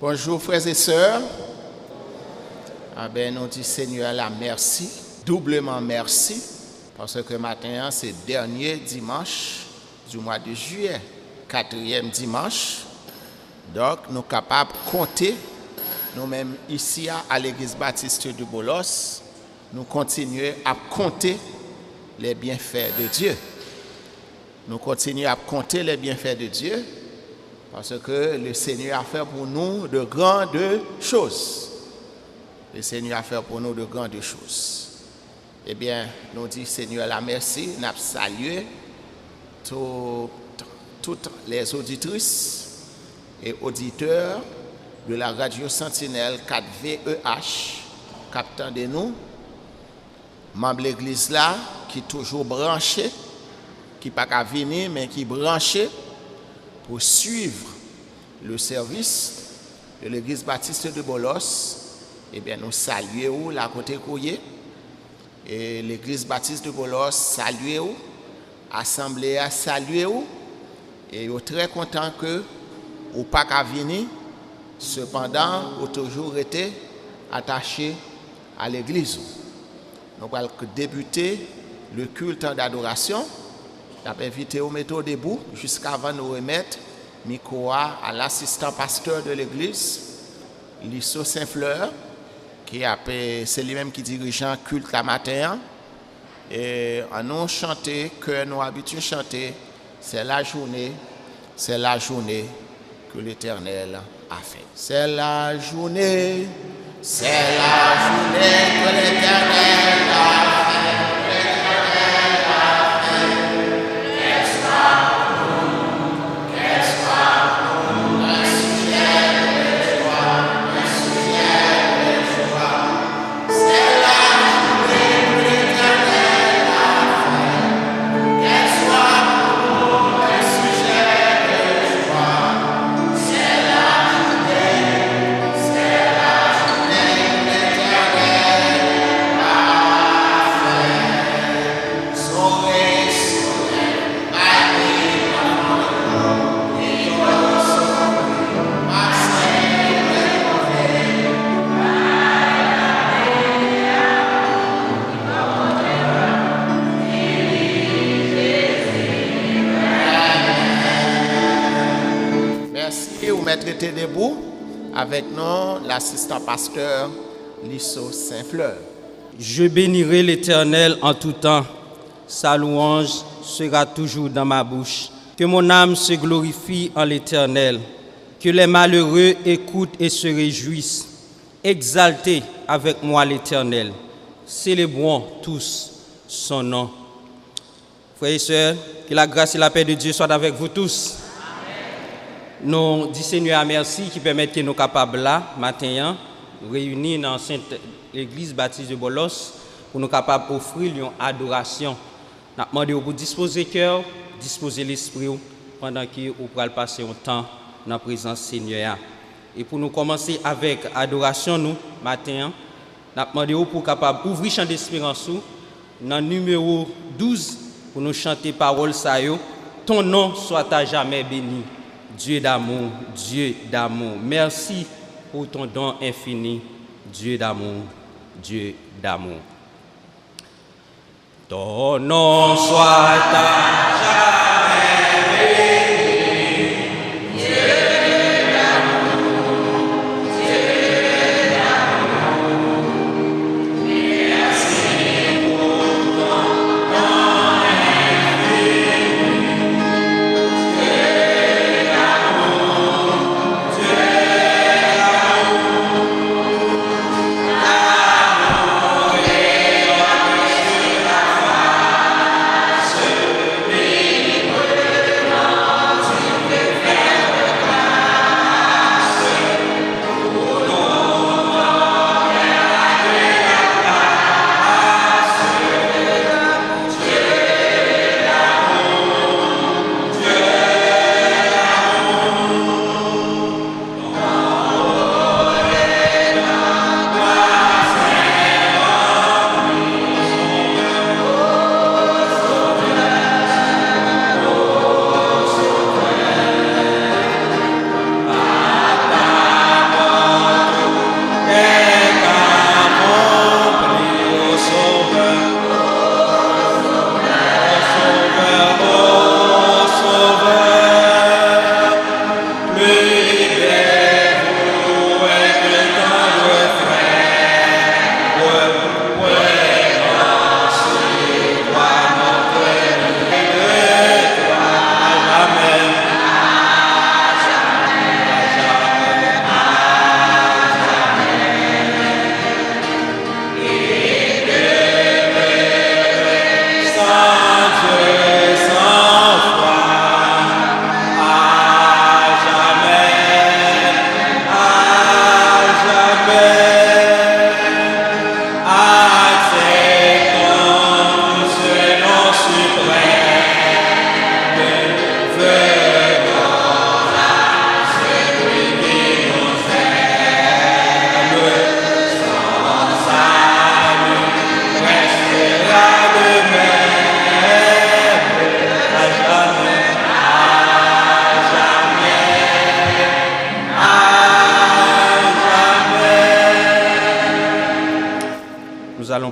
Bonjour frères et sœurs. Nous disons Seigneur la merci, doublement merci, parce que maintenant c'est le dernier dimanche du mois de juillet, 4e dimanche. Donc nous sommes capables de compter, nous-mêmes ici à l'église baptiste de Bolos, nous continuons à compter les bienfaits de Dieu. Nous continuons à compter les bienfaits de Dieu, parce que le Seigneur a fait pour nous de grandes choses. Le Seigneur a fait pour nous de grandes choses. Eh bien, nous disons Seigneur la merci, nous saluons toutes les auditrices et auditeurs de la radio Sentinelle 4VEH, captant de nous, membre de l'église là, qui est toujours branché, qui n'est pas qu'à venir, mais qui est branché pour suivre le service de l'église baptiste de Bolos. Eh bien, nous saluons la côté courrier et l'église baptiste de Bolos saluons, assemblée à saluer et nous sommes très contents que ou pas qu'à venir, cependant, vous toujours été attaché à l'église. Nous allons débuter le culte d'adoration. J'ai invité au métaux debout jusqu'avant nous remettre micro à l'assistant pasteur de l'église, Lisso Saint-Fleur, c'est lui-même qui dirige le culte la matin. Et en nous chanter, que nous habituons à chanter, c'est la journée que l'Éternel a fait. C'est la journée que l'Éternel a fait. Traité debout avec nous l'assistant pasteur Lisso Saint-Fleur. Je bénirai l'Éternel en tout temps. Sa louange sera toujours dans ma bouche. Que mon âme se glorifie en l'Éternel. Que les malheureux écoutent et se réjouissent. Exaltez avec moi l'Éternel. Célébrons tous son nom. Frères et sœurs, que la grâce et la paix de Dieu soient avec vous tous. Nous disons Seigneur merci qui permet que nous capables là matin réunis dans l'église baptiste de Bolos pour nous capables d'offrir une adoration. Nous demandons pour disposer cœur, disposer l'esprit pendant que vous pourrez passer un temps dans la présence Seigneur. Et pour nous commencer avec adoration nous matin, nous demandons pour capable ouvrir chant d'espérance dans le numéro 12 pour nous chanter parole ça yo. Ton nom soit à jamais béni. Dieu d'amour, Dieu d'amour. Merci pour ton don infini, Dieu d'amour, Dieu d'amour. Ton nom soit à jamais béni, Dieu d'amour, Dieu d'amour. Merci pour ton don infini. Amen.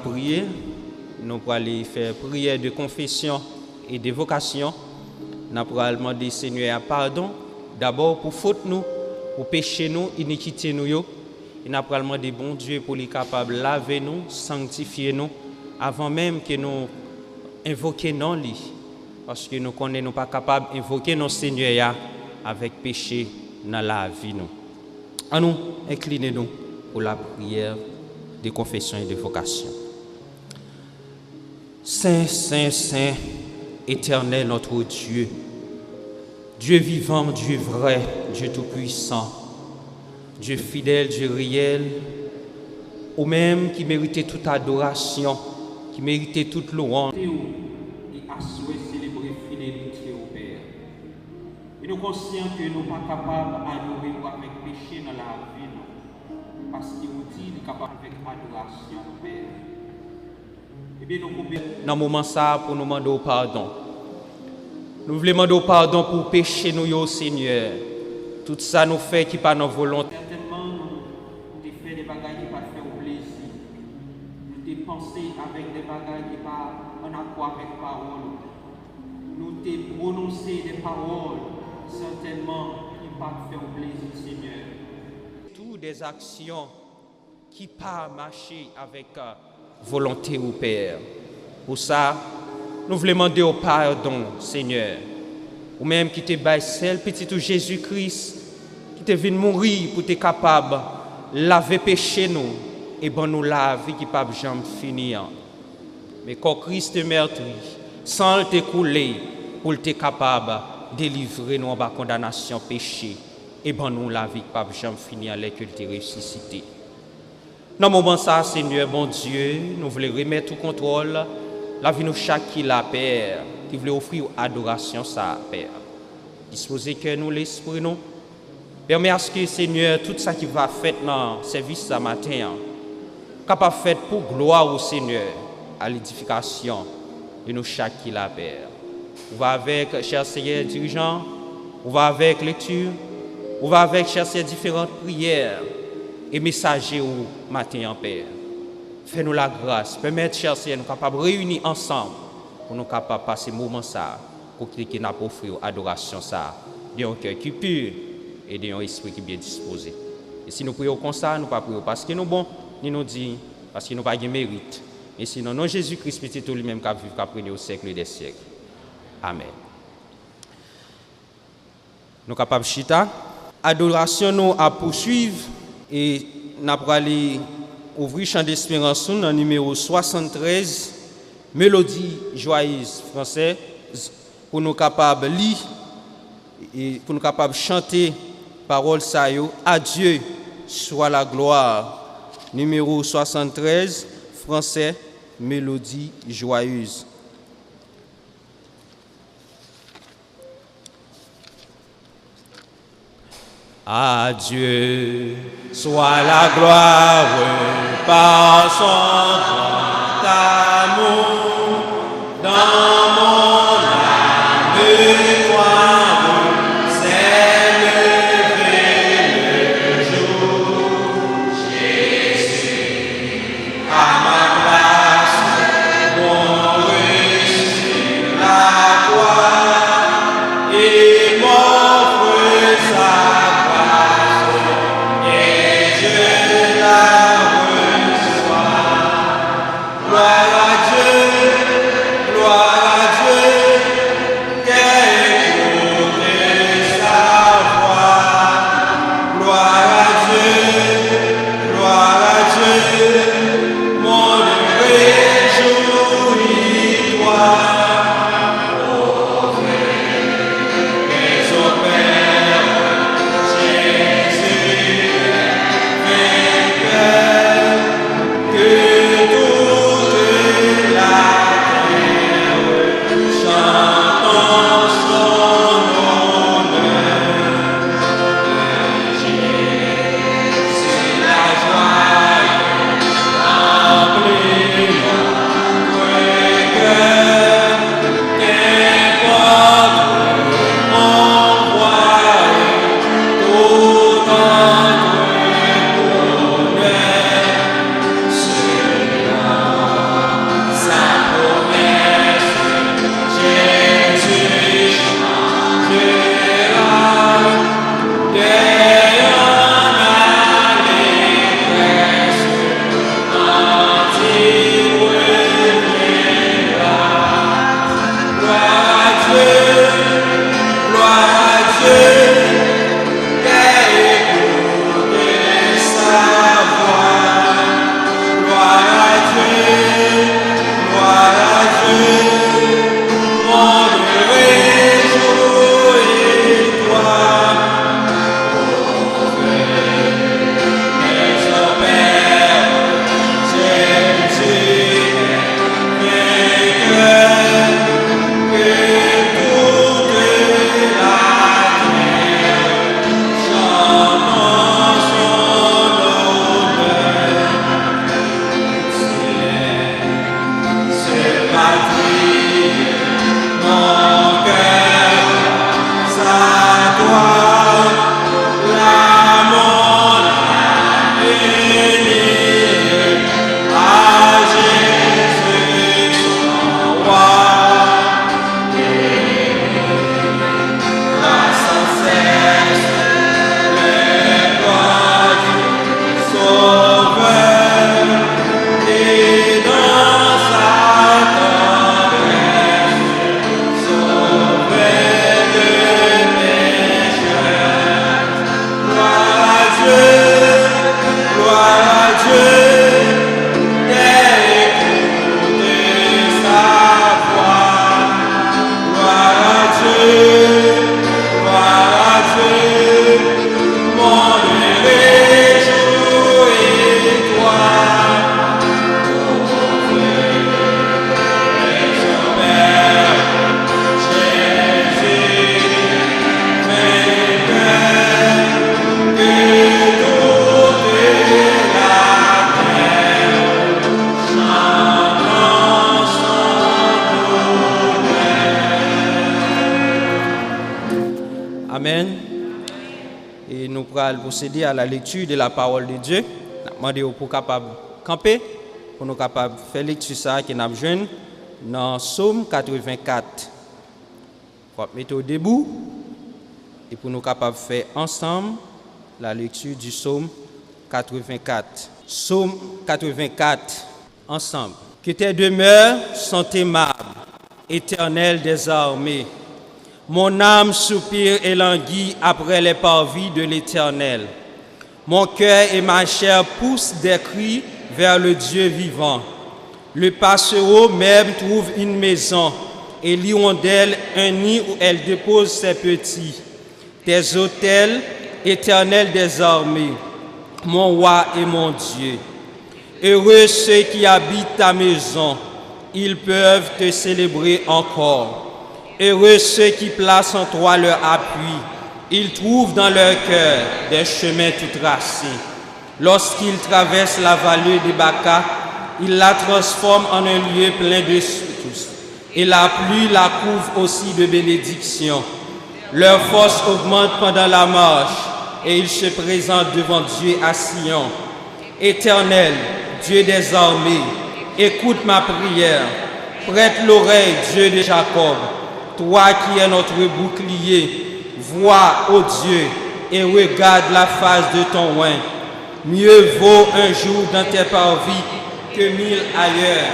prier. Nous allons aller faire prière de confession et d'évocation. Nous allons demander Seigneur pardon. D'abord pour faute nous, pour péché nous, iniquité nous. Et nous allons demander bon Dieu pour les capables de laver nous, sanctifier nous, avant même que nous invoquions non lui. Parce que nous ne sommes pas capables d'invoquer nos Seigneur avec péché dans la vie. Nous. À nous, inclinez-nous pour la prière de confession et de vocation. Saint, Saint, Saint, éternel notre Dieu, Dieu vivant, Dieu vrai, Dieu tout-puissant, Dieu fidèle, Dieu réel, ou même qui méritait toute adoration, qui méritait toute louange. Et à souhait célébrer fidélité au Père. Et nous conscients que nous ne sommes pas capables d'adorer avec péché dans la vie, parce qu'il nous dit nous sommes capables avec adoration au Père. Et bien nous dans ce moment ça pour nous demander pardon. Nous voulons demander pardon pour péché nous, Seigneur. Tout ça nous fait qui pas notre volonté. Certainement, nous avons fait des bagages qui pas fait au plaisir. Nous avons pensé avec des bagages qui pas en accord avec la parole. Nous avons prononcé des paroles, certainement, qui pas fait au plaisir, Seigneur. Toutes des actions qui pas marché avec volonté au Père. Pour ça, nous voulons demander au pardon, Seigneur. Ou même qui te baille celle, petit Jésus-Christ, qui te venu mourir pour être capable de laver péché nous et bon nous laver qui pas jamais finir. Mais quand Christ est meurtri, sans te couler, pour être capable de délivrer nous en bas condamnation péché et bon nous laver qui pas jamais finir les que te ressuscité. Dans ce moment ça, Seigneur, bon Dieu, nous voulons remettre au contrôle la vie nous chaque qui la Père, qui voulait offrir adoration ça, Père. Disposez que nous l'esprit nous. Permets à ce que, Seigneur, tout ça qui va faire dans le service ce matin, capable de faire pour gloire au Seigneur, à l'édification de nous chaque qui la Père. On va avec, chers Seigneur dirigeants, on va avec lecture, on va avec, chers Seigneur, différentes prières et messagers au matin en Père. Fais-nous la grâce, permettre, chers Seigneur, nous capables de réunir ensemble pour nous capables de passer ce moment ça, pour que nous offrir adoration ça, d'un cœur qui est pur et d'un esprit qui est bien disposé. Et si nous prions comme ça, nous ne pas prions parce que nous bons, ni nous dit parce que nous pas de mérite. Et sinon, non Jésus-Christ, petit tout lui-même qui a vécu, qui a pris au siècle des siècles. Amen. Nous sommes capables de chita. Adoration nous à poursuivre et nous allons aller ouvrir Chant d'Espérance dans le numéro 73, Mélodie joyeuse française, pour nous capables de lire et pour nous capables de chanter parole ça yo. À Dieu soit la gloire. Numéro 73, français, Mélodie joyeuse. À Dieu soit la gloire par son grand amour dans mon âme gloire s'est levé le jour. Jésus à ma place mon reçu la croix et m'offre sa la Amen. Et nous allons procéder à la lecture de la parole de Dieu. Nous demandons pour capable camper, pour nous capables faire lecture ça qui n'a besoin dans Psaume 84. Pour mettre debout et pour nous capables faire ensemble la lecture du Psaume 84. Psaume 84 ensemble. Que tes demeures sont aimables, Éternel des armées. Mon âme soupire et languit après les parvis de l'Éternel. Mon cœur et ma chair poussent des cris vers le Dieu vivant. Le passereau même trouve une maison et l'hirondelle un nid où elle dépose ses petits. Tes autels, Éternel des armées, mon roi et mon Dieu. Heureux ceux qui habitent ta maison, ils peuvent te célébrer encore. Heureux ceux qui placent en toi leur appui, ils trouvent dans leur cœur des chemins tout tracés. Lorsqu'ils traversent la vallée de Baca, ils la transforment en un lieu plein de sources. Et la pluie la couvre aussi de bénédictions. Leur force augmente pendant la marche, et ils se présentent devant Dieu à Sion. Éternel, Dieu des armées, écoute ma prière. Prête l'oreille, Dieu de Jacob. Toi qui es notre bouclier, vois, ô Dieu, et regarde la face de ton oint. Mieux vaut un jour dans tes parvis que 1000 ailleurs.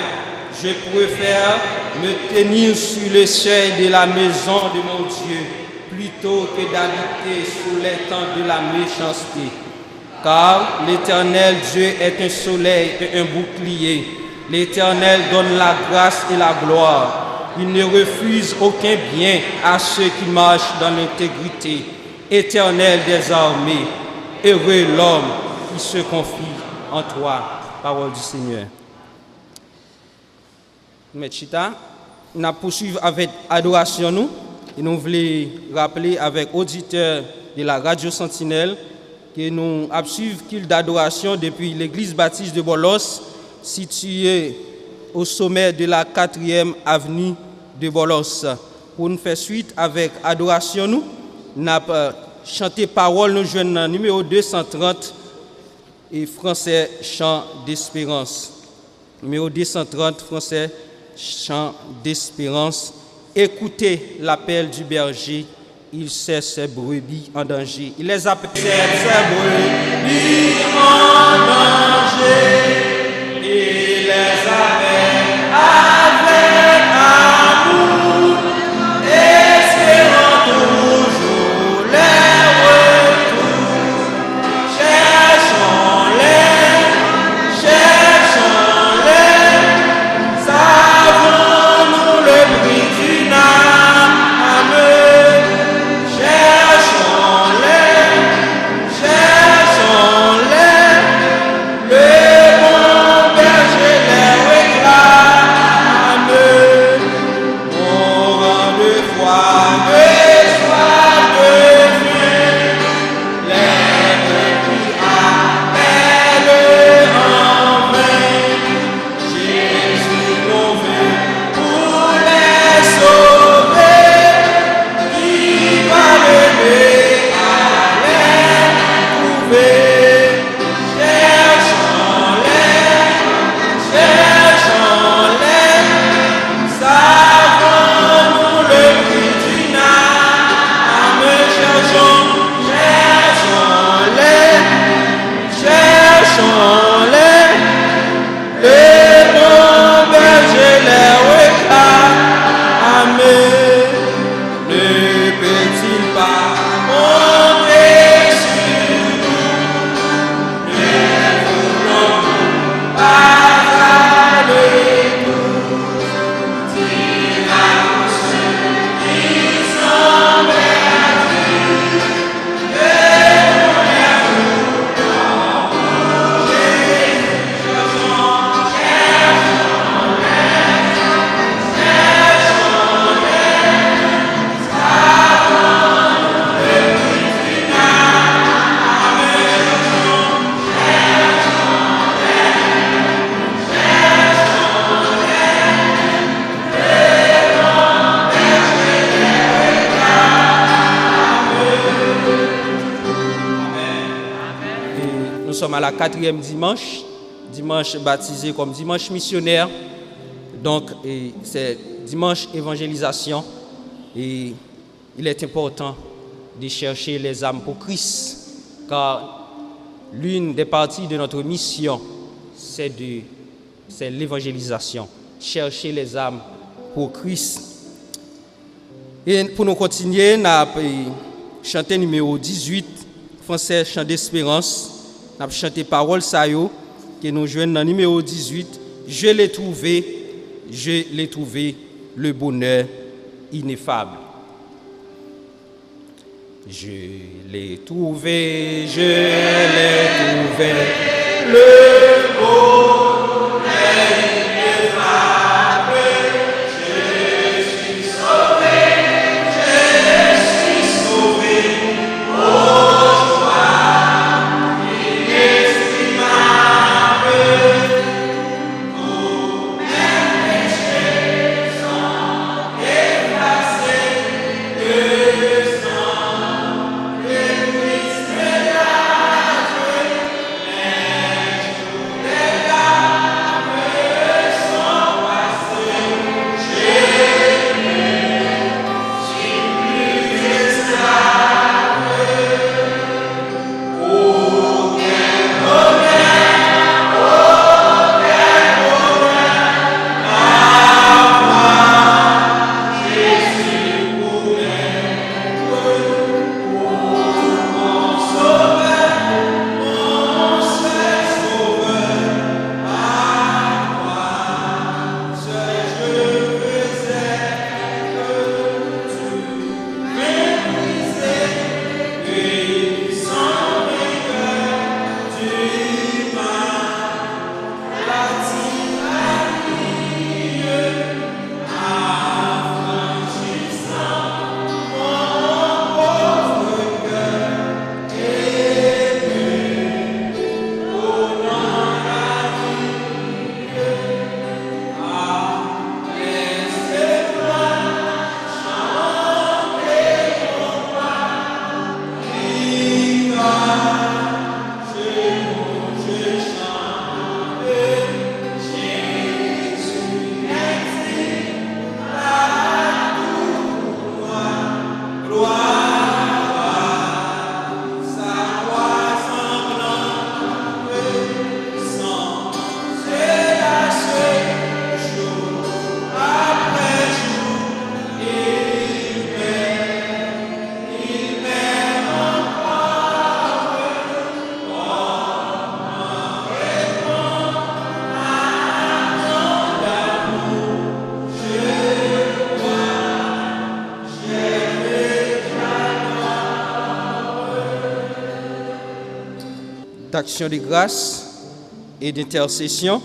Je préfère me tenir sur le seuil de la maison de mon Dieu, plutôt que d'habiter sous les tentes de la méchanceté. Car l'Éternel Dieu est un soleil et un bouclier. L'Éternel donne la grâce et la gloire. Il ne refuse aucun bien à ceux qui marchent dans l'intégrité. Éternel des armées, heureux l'homme qui se confie en toi. Parole du Seigneur. Mechita, nous poursuivons avec adoration nous. Et nous voulons rappeler avec auditeurs de la Radio Sentinelle que nous suivons culte d'adoration depuis l'église baptiste de Bolos, située au sommet de la 4e avenue de Bolos. Pour nous faire suite avec adoration, nous avons chanté parole, nous jouons numéro 230 et français chant d'espérance. Numéro 230 français chant d'espérance. Écoutez l'appel du berger, il sait ses brebis en danger. Il les appelle ses brebis en danger. Il les appelle avec amour, espérant toujours les retours. Cherchons-les, savons-nous le prix d'une âme. Cherchons-les, nous sommes à la 4e dimanche, dimanche baptisé comme dimanche missionnaire. Donc, c'est dimanche évangélisation. Et il est important de chercher les âmes pour Christ, car l'une des parties de notre mission, c'est l'évangélisation, chercher les âmes pour Christ. Et pour nous continuer, nous avons chanté numéro 18, français chant d'espérance. Nous avons chanté parole Sayo, qui nous joignent dans numéro 18. Je l'ai trouvé, le bonheur ineffable. Je l'ai trouvé, le bonheur ineffable. Je suis sauvé, oh joie inestimable. Tous mes péchés sont effacés, le sang de Christ est lâché. Les jours des larmes sont passés. Jésus, suis plus esclave. Oh, quel bonheur, Jésus pour mon sauveur, mon seul sauveur, à toi seul je faisais que tu méprisais, puis sans rigueur tu m'as bâti la vie, affranchissant mon pauvre cœur ému, donnant la vie. Laissez-moi chanter ton roi, je chante Jésus existe à tout gloire à sa croix sanglante, sans se lâcher, jour après jour, il m'aime encore. D'action de grâce et d'intercession.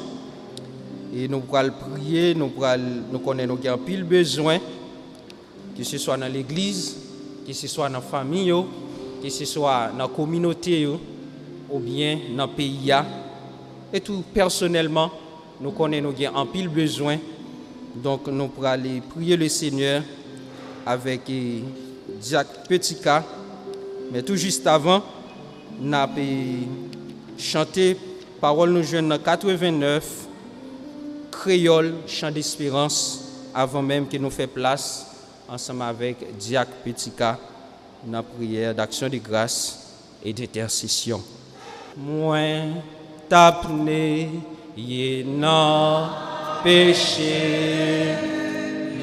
Et nous pourrons prier, nous connaissons qu'il y a un pile besoin, que ce soit dans l'église, que ce soit dans la famille, que ce soit dans la communauté, ou bien dans le pays. Et tout personnellement, nous connaissons qu'il y a un pile besoin. Donc nous pourrons aller prier le Seigneur avec Jacques Petika. Mais tout juste avant, nous avons chanté parole nous jeunes dans 89, créole, chant d'espérance, avant même que nous fassions place ensemble avec Jacques Petika dans la prière d'action de grâce et d'intercession. Moi, t'apné, yé non péché,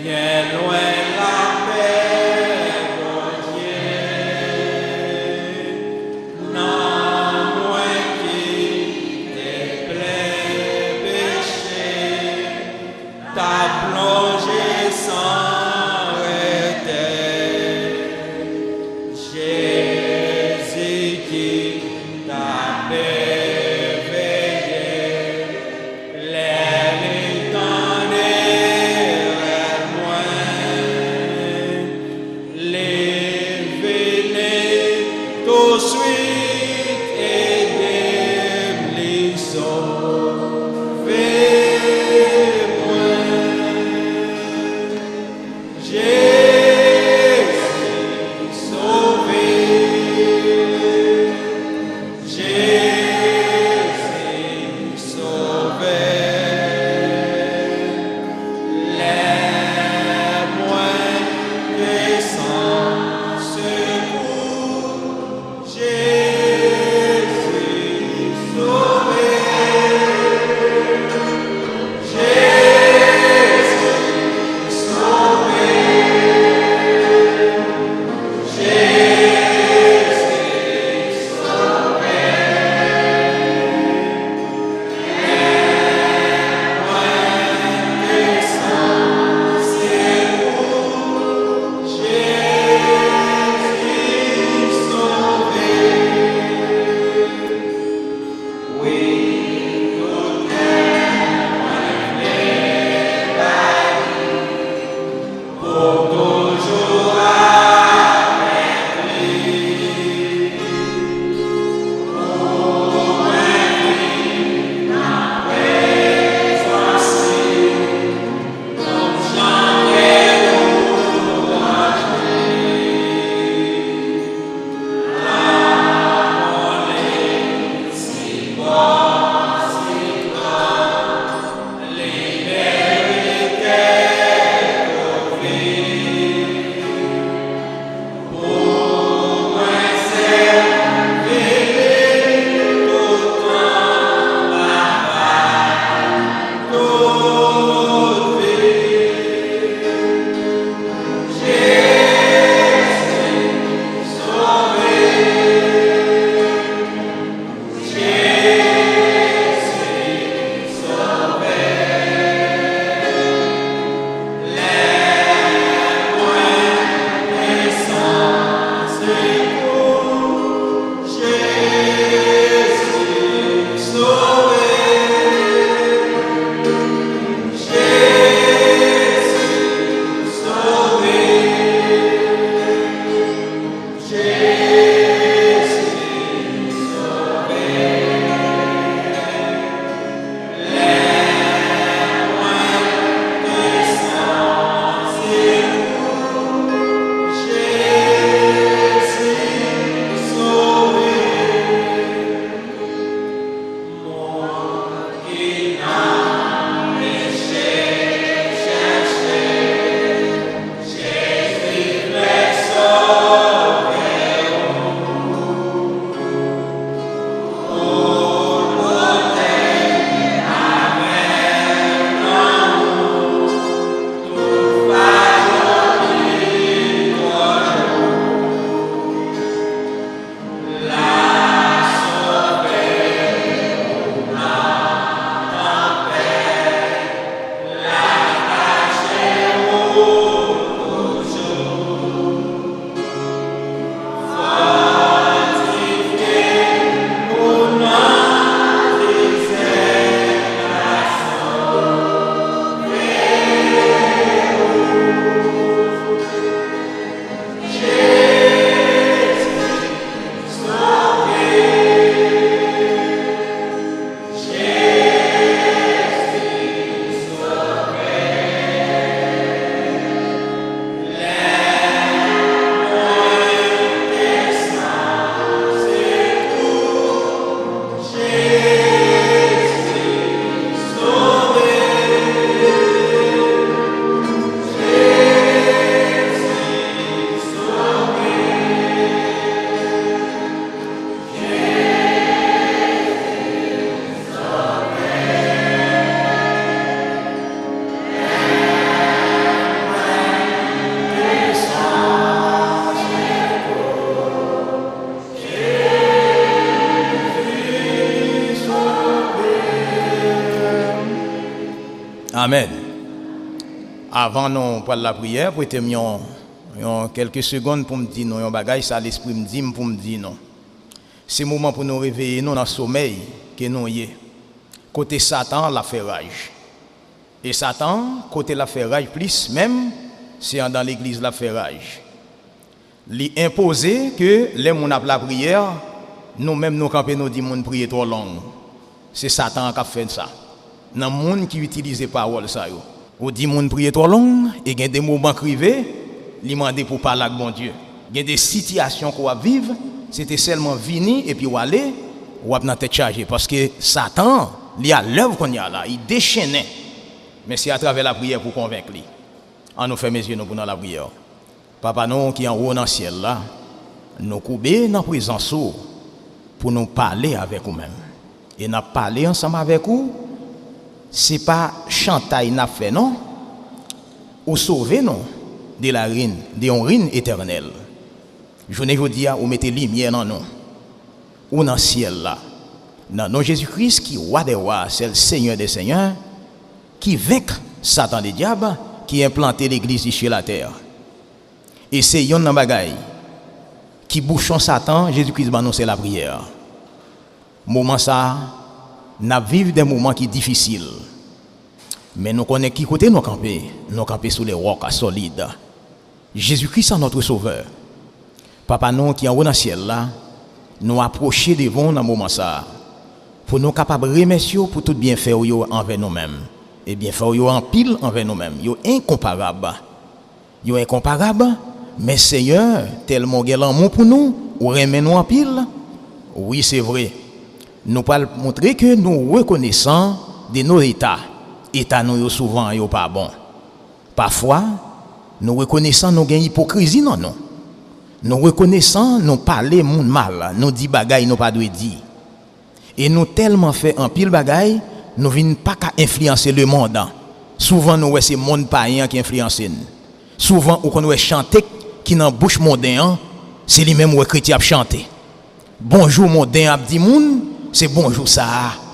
bien loin la paix, mon Dieu. Non, moi qui t'ai plein péché, t'as plongé sans retard. Jésus qui t'a éveillé, l'air étendue, moi. Amen. Avant nous pour la prière, prêtez-moi quelques secondes pour me dire non, un bagage ça l'esprit me dit pour me dire non. C'est le moment pour nous réveiller nous dans le sommeil que nous y est. Côté Satan, la fait rage. Et Satan, côté la fait rage plus même, c'est dans l'église la fait rage. Lui imposer que les gens ont la prière, nous-mêmes nous camper nous dit moun prier trop long. C'est Satan qui a fait ça. Dans le monde qui utilise parole ça yo. Ou dit moun prier trop long et il y a des moments crivés, li mandé pour parler avec bon Dieu. Il y a des situations qu'on va vivre, c'était seulement venir et puis ou aller ou dans tête chargée parce que Satan, il a l'œuvre qu'on y a là, il déchaînait. Mais c'est à travers la prière pour convaincre lui. On nous fait mes yeux nous pour dans la prière. Papa nous qui est en haut dans le ciel là, nous couper dans la présence pour nous parler avec vous-même. Et nous parler ensemble avec vous, ce n'est pas chantaille n'a fait non, ou sauver non de la reine, de une reine éternelle. Je ne veux dire, vous mettez lumière dans nous, ou dans le ciel là, dans nous Jésus-Christ qui est roi des rois, c'est le Seigneur des seigneurs, qui vainc Satan des diables, qui a implanté l'église ici la terre. Et c'est yon nan bagay qui bouchon Satan, Jésus-Christ va annoncer la prière. Moment ça, nous vivons des moments qui sont difficiles. Mais nous connaissons qui côté nous camper sous les rocs solides. Jésus-Christ est notre sauveur. Papa nous qui est en haut dans le ciel là, nous approcher devant dans moment ça pour nous capables de remercier pour tout bien faire envers nous-mêmes. Et bien faire en pile envers nous-mêmes. Yo incomparable. Yo incomparable. Mais Seigneur, tellement qu'il l'amour pour nous, ou remet nous en pile. Oui, c'est vrai. Nous pas montrer que nous reconnaissons de nos états. États nous souvent yo pas bon. Parfois, nous reconnaissons nous gagne hypocrisie non non. Nous reconnaissons nous parler moun mal, nous dit bagay nous pas doit dire. Et nous tellement fait en pile bagay, nous venons pas qu'à influencer le monde. Souvent nous c'est monde païen qui influence nous. Souvent on connaît chanter qui dans bouche mondain, c'est lui même ouais chrétien a chanté. Bonjour mondain a dit moun, c'est bonjour ça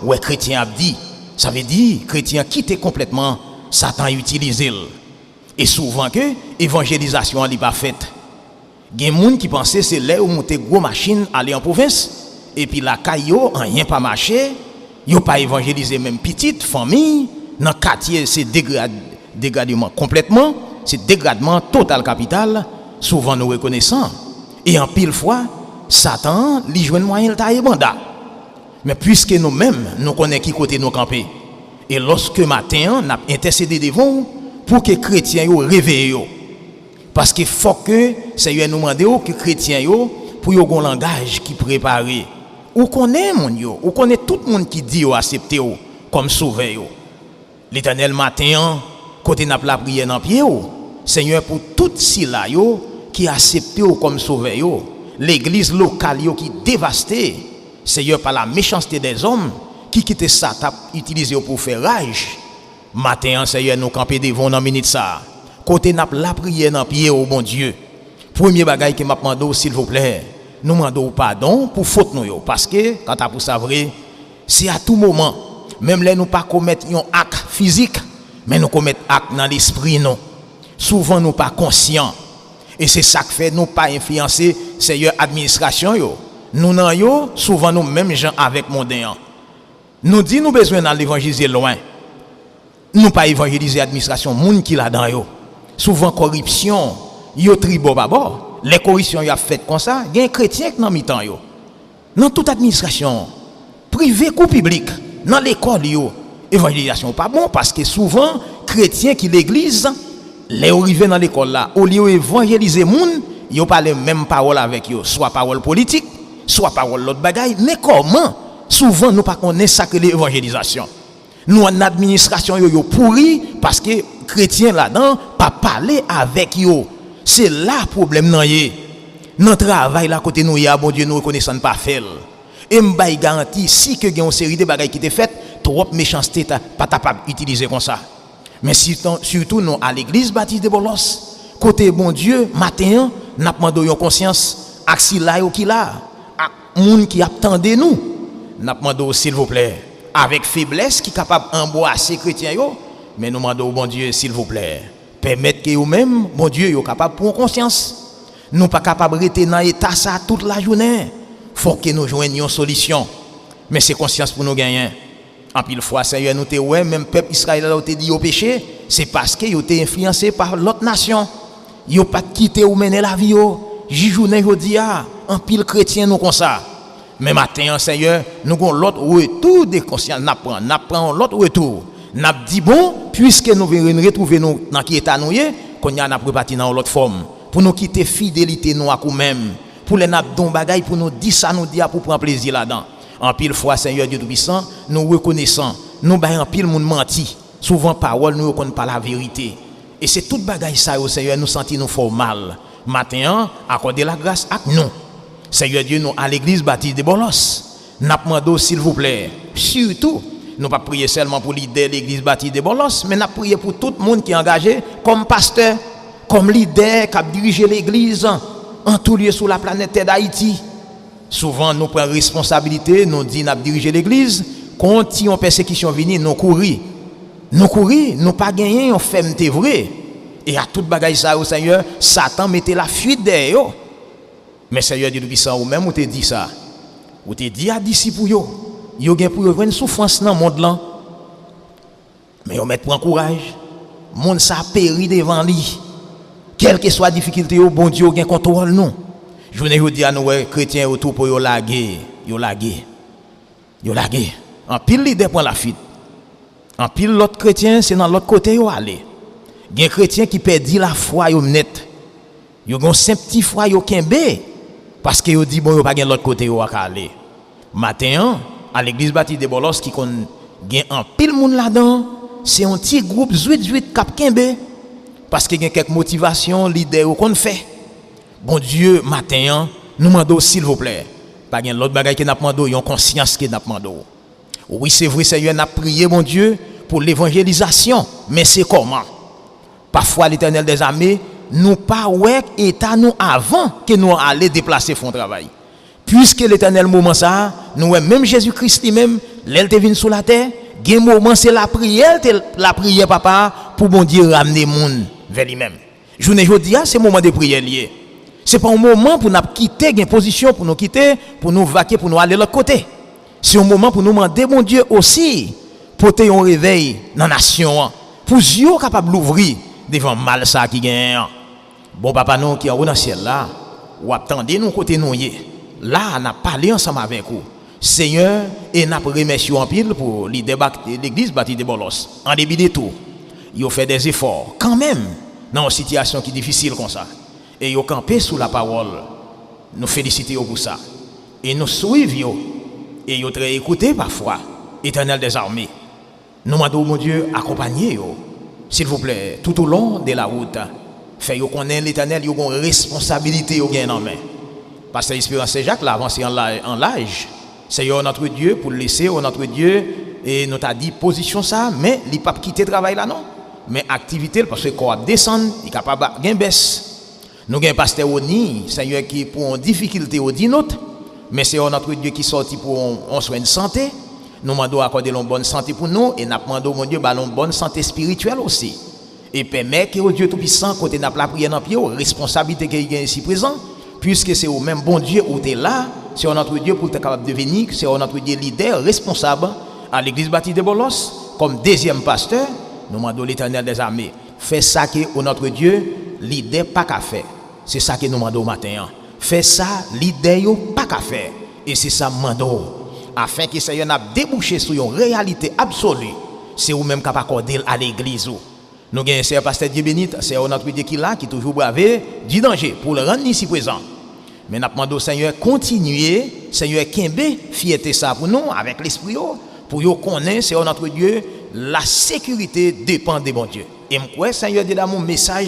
ouais chrétien a dit. Ça veut dire chrétien quitte complètement Satan utilisé. Et souvent que évangélisation n'est pas faite. Il y a des gens qui pensent que c'est là où monter gros machine aller en province et puis la caillou rien pas marché, yo pas évangéliser même petite famille dans quartier c'est dégradement complètement, c'est dégradement total capital, souvent nous reconnaissons. Et en pile fois Satan lui joine moyen de tailler banda. Mais puisque nous-mêmes nous connaissons qui côté nous camper et lorsque matin on a intercédé devant pour que les chrétiens réveillent. Parce qu'il faut que Seigneur nous demande que les chrétiens pour un langage qui préparé. Ou connaît mon yo, ou connaît tout le monde qui dit accepter comme sauveur. L'Éternel matin côté n'a la prière dans pied Seigneur pour tout cela qui accepté comme sauveur. L'église locale qui dévastée. Seigneur par la méchanceté des hommes qui quittent ça t'a utilisé pour faire rage. Matin Seigneur nous camper devant dans minute ça. Côté n'a la prière dans pied au bon Dieu. Premier bagage que m'a demandé s'il vous plaît, nous demandons pardon pour faute nous parce que quand t'as pour ça vrai, c'est à tout moment. Même là nous pas commettre un acte physique, mais nous commettre acte dans l'esprit non. Souvent nous pas conscients. Et c'est ça qui fait nous pas influencer Seigneur administration yo. Nous nan yo souvent nous mêmes gens avec mondain. Nous dit nous besoin d'aller évangéliser loin. Nous pas évangéliser administration moun qui là dans yo. Souvent corruption, yo tribo babo. Les corruptions y a fait comme ça, il y a un chrétien qui dans mi-temps yo. Dans toute administration, privée ou publique, dans l'école yo, évangélisation pas bon parce que souvent chrétiens qui l'église les arrivés dans l'école là, au lieu évangéliser moun, yo parle même parole avec yo, soit parole politique, soit parole l'autre bagaille, mais comment souvent nous pas connaît ça que l'évangélisation. Nous en administration yo pourri parce que chrétiens là-dedans pas parler avec yo. C'est là le problème nan yé. Notre travail là côté nous ya bon Dieu nous reconnaissons pas faire. Et m'bay garantie si que gen une série de bagailles qui te fait trop méchanceté pas capable utiliser comme ça. Mais surtout nous à l'église baptiste de Bolos côté bon Dieu matin n'a demandé yon conscience aksi là yo qui là moun qui attendait nous n'a demandé s'il vous plaît avec faiblesse qui capable embrasser chrétien yo Mais nous demandons, bon Dieu, s'il vous plaît, permettre que vous-même, bon Dieu, vous capable de prendre conscience. Nous pas capables de rester dans l'état ça toute la journée. Faut que nous joignions une solution. Mais c'est conscience pour nous gagner. En pile fois, Seigneur, nous te ouais, même peuple Israël a été dit au péché, c'est parce que ils ont été influencés par l'autre nation. Ils n'ont pas quitté ou mené la vie. Journée aujourd'hui, en pile chrétien nous comme ça. Mais matin, Seigneur, nous avons l'autre retour de conscience. Nous prenons l'autre retour. Nous dit bon, puisque nous venons retrouver nous dans qui état nous est, qu'on y a préparé dans l'autre forme. Pour nous quitter fidélité nous à nous-mêmes. Pour les don bagaille, pour nous dire ça, nous dire pour prendre plaisir là-dedans. En pile fois, Seigneur Dieu Tout-Puissant, nous reconnaissons, nous baillons en pile monde menti. Souvent, parole, nous ne connaissons pas la vérité. Et c'est toute bagaille ça, Seigneur, nous sentons nous fort mal. Matin, accordez la grâce à nous. Seigneur Dieu, nous à l'église baptiste de Bolos. Nous demandons, s'il vous plaît, surtout, nous ne pas prier seulement pour l'idée de l'église baptiste de Bolos, mais nous prions pour tout le monde qui est engagé comme pasteur, comme leader qui a dirigé l'église en tout lieu sur la planète d'Haïti. Souvent, nous prenons responsabilité, nous disons, nous diriger l'église. Quand il y a une persécution venue, nous courons. Nous courons, nous pas gagner, on fait c'est vrai. Et à toute bagaille ça, au Seigneur, Satan mettait la fuite derrière. Mais Seigneur Dieu Tout-Puissant, ou même, vous te dit ça. Vous te dit à disciples, vous avez pour une souffrance dans le monde là. Mais vous mettez pour courage. Le monde ça périt devant lui. Quelle que soit la difficulté, bon Dieu, vous contrôle nous. Je vous dis à nous, chrétiens, autour pour vous laguer. Vous laguer. En pile, l'idée prend la fuite. En pile, l'autre chrétien, c'est dans l'autre côté, vous allez. Il y a des chrétiens qui perdent la foi, ils net. Ils ont un petit foi, ils ont parce que vous dit bon, vous pas de l'autre côté, vous aller. Matin, à l'église baptiste de Bolos, qui gagne un pile monde là-dedans, c'est un petit groupe 8 cap kembe. Parce qu'il y a quelques motivations, l'idée qu'on fait. Bon Dieu, matin, nous demandons s'il vous plaît. Pas de l'autre bagaille que nous demandons, ils ont conscience que nous demandons. Oui, c'est vrai, Seigneur, nous avons prié, mon Dieu, pour l'évangélisation. Mais c'est comment? Parfois, l'Éternel des armées, nous pas ouais état nous avant que nous aller déplacer fond travail. Puisque l'Éternel moment ça, nous même Jésus-Christ lui-même, l'elle te vient sur la terre, gen moment c'est la prière papa pour bon Dieu ramener monde vers lui-même. Journée jodi c'est moment de prière lié. C'est pas un moment pour nous quitter une position pour nous quitter, pour nous vaquer, pour nous aller de l'autre côté. C'est un moment pour nous demander mon Dieu aussi pour te un réveil dans la nation pour yo capable d'ouvrir devant mal ça qui gagne. Bon papa nous qui est dans le ciel là, ou attendez nous côté nous là on a parlé ensemble avec vous. Seigneur, et nous remercions en pile pour l'église baptiste de Bolos. En début de tout, ils ont fait des efforts quand même dans une situation qui est difficile comme ça. Et ils ont campé sous la parole. Nous félicitons pour ça. Et nous suivons. Et ils ont très écouté parfois. Éternel des armées. Nous demandons, mon Dieu, accompagnez-vous. S'il vous plaît, tout au long de la route. Faites-vous connaître l'Éternel, ils ont une responsabilité au gain en main. Parce que l'Espérance Jacques l'a avancé en l'âge. Seigneur notre Dieu pour le laisser au notre Dieu et nous t'a dit position ça mais il pas quitter travail là non mais activité parce que quand descend il capable gain baisse nous gain pasteur Oni Seigneur qui pour une difficulté au dit notre mais c'est notre Dieu qui sorti pour on soin de santé nous demandons accorder une bonne santé pour nous et nous demandons mon Dieu une bonne santé spirituelle aussi et permet que Dieu tout puissant côté n'a la prière dans pied responsabilité qu'il gagne ici présent puisque c'est au même bon Dieu où tu es là. C'est notre Dieu pour être capable de devenir, c'est notre Dieu leader, responsable à l'église baptiste de Bolos, comme deuxième pasteur, nous demandons l'Éternel des armées. Fais ça que notre Dieu, leader pas qu'à faire. C'est ça que nous demandons au matin. Fais ça, leader pas qu'à faire. Et c'est ça demandons. Afin que Seigneur n'a débouché sur une réalité absolue. C'est vous-même qui accorder à l'église. Nous avons un pasteur Dieu béni, c'est notre Dieu qui est là, qui est toujours bravé, du danger pour le rendre ici présent. Mais nous demandons au Seigneur continuer, Seigneur Kembe, fierté ça pour nous, avec l'esprit, pour nous connaître, c'est notre Dieu, la sécurité dépend de bon Dieu. Et moi, Seigneur, dit dans mon message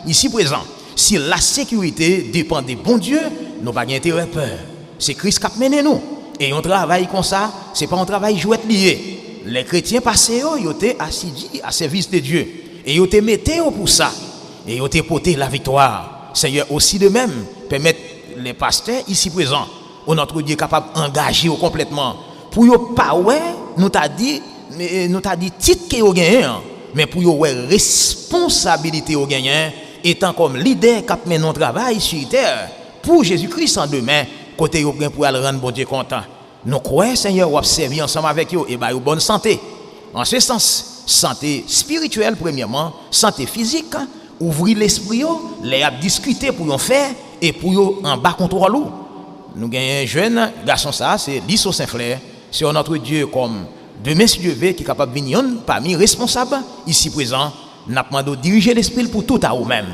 ici présent, si la sécurité dépend de bon Dieu, nous n'avons pas intérêt peur. C'est Christ qui a mené nous. Et on travaille comme ça, ce n'est pas un travail jouet lié. Les chrétiens passés, ils étaient assidus à service de Dieu. Et ils étaient mettés pour ça. Et ils étaient portés la victoire. Seigneur aussi de même, permettre les pasteurs ici présents, où notre Dieu est capable d'engager complètement. Pour ne pas, nous t'a dit titre que vous gagnez, mais pour yo ouais responsabilité au gagnant étant comme leader qui mène notre travail sur terre pour Jésus-Christ en demain côté yo pour aller rendre bon Dieu content. Nous croyons Seigneur ou servir ensemble avec yo et ba yo bonne santé. En ce sens, santé spirituelle premièrement, santé physique, ouvrir l'esprit les a discuter pour yon faire et pour yo en bas contrôle. Nous gagnons un jeune garçon ça, c'est Lisso Saint-Flair, c'est notre Dieu comme demain si Dieu veut qui est capable de venir parmi responsables ici présents, n'a pas demandé de diriger l'esprit pour tout à vous-même.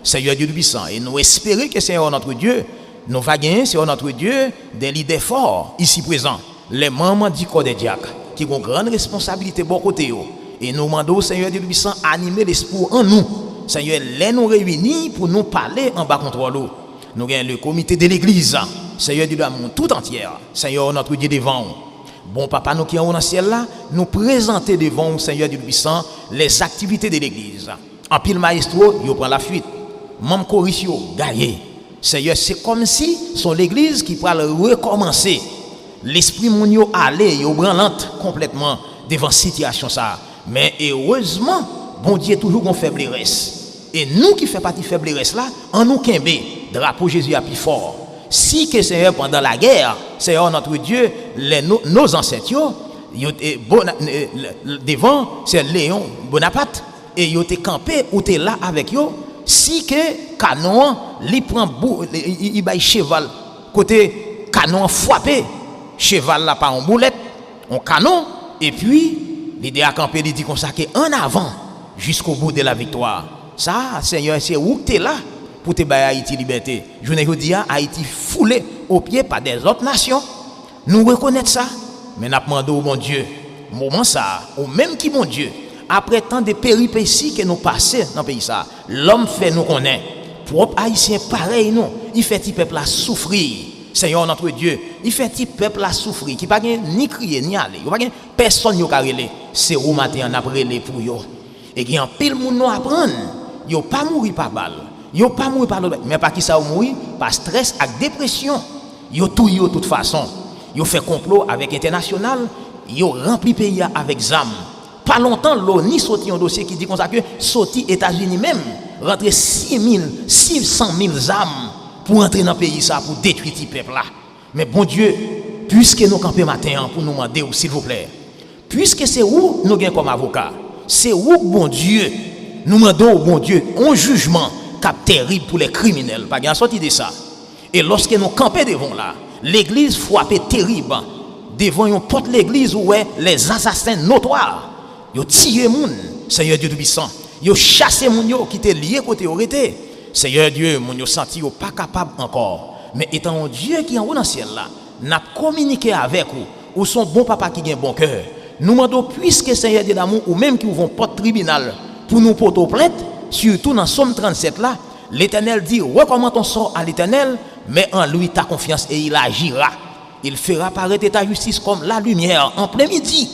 Seigneur Dieu puissant et nous espérons que Seigneur notre Dieu nous va gagner Seigneur notre Dieu des leaders forts ici présents, les membres du corps des diacres qui ont une grande responsabilité bon côté et nous demandons Seigneur Dieu puissant animer l'esprit en nous. Seigneur, les nous réunis pour nous parler en bas contre l'eau. Nous avons le comité de l'église. Seigneur Dieu l'amour tout entière. Seigneur notre Dieu devant. Bon papa nous qui sommes dans le ciel là, nous présenter devant Seigneur Dieu puissant les activités de l'église. En pile maestro, il prend la fuite. Même Corisio, gaillé. Seigneur, c'est comme si son l'église qui pourrait recommencer. L'esprit mon yo aller, yo branlante complètement devant situation ça. Mais heureusement, bon Dieu toujours une faiblesse. Et nous qui faisons partie de faiblesse là, en nous kembe, drapeau Jésus a plus fort. Si que Seigneur pendant la guerre, Seigneur notre Dieu, nos ancêtres, devant c'est Léon Bonaparte, et ils étaient campés ou étaient là avec eux, si que canon, il prend il baille cheval, côté canon frappé, cheval là par une boulette, un canon, et puis l'idée à camper, il dit qu'on s'acque en avant jusqu'au bout de la victoire. Ça, Seigneur, c'est où tu es là pour te bailler Haïti liberté. Je ne dis pas Haïti foulé aux pieds par des autres nations. Nous reconnaissons ça. Mais nous demandons au bon Dieu, moment ça, au même qui bon Dieu, après tant de péripéties que nous passons dans le pays ça, l'homme fait nous connaître. Propre haïtien pareil nous, il fait le peuple à souffrir. Seigneur notre Dieu, il fait le peuple à souffrir, qui pas ni crier ni aller, il pas personne qui relé. C'est au matin on a relé pour eux. Et qui en pile moun nous apprendre, yo pas mourir par balle. Yo pas mourir par l'autre, mais pas qui ça mourir par stress et dépression. Yo tout yo de toute façon. Yo fait complot avec international, yo rempli pays avec zam. Pas longtemps l'ONU sorti un dossier qui dit comme ça que sorti États-Unis même rentrer 600 000 zam pour entrer dans le pays ça pour détruire ce peuple là. Mais bon Dieu, puisque nous camper matin pour nous demander s'il vous plaît. Puisque c'est où nous gagnons comme avocat. C'est où bon Dieu nous demandons au bon Dieu un jugement cap terrible pour les criminels. Pas bien sorti de ça. Et lorsque nous campons devant là, l'église frappée terrible devant une porte l'église où les assassins notoires, ils tirent moun, Seigneur Dieu puissant. Ils chassent moun yo qui étaient liés côté autorité. Seigneur Dieu, moun yo senti yo pas capable encore. Mais étant un Dieu qui est en haut dans le ciel là, n'a communiqué avec vous, ou son bon papa qui a un bon cœur. Nous demandons, puisque Seigneur Dieu d'amour, ou même qui ouvrent porte tribunal pour nous porter plainte, surtout dans Somme 37 là, l'Éternel dit, recommande ton sort à l'Éternel, mais en lui ta confiance et il agira. Il fera paraître ta justice comme la lumière en plein midi.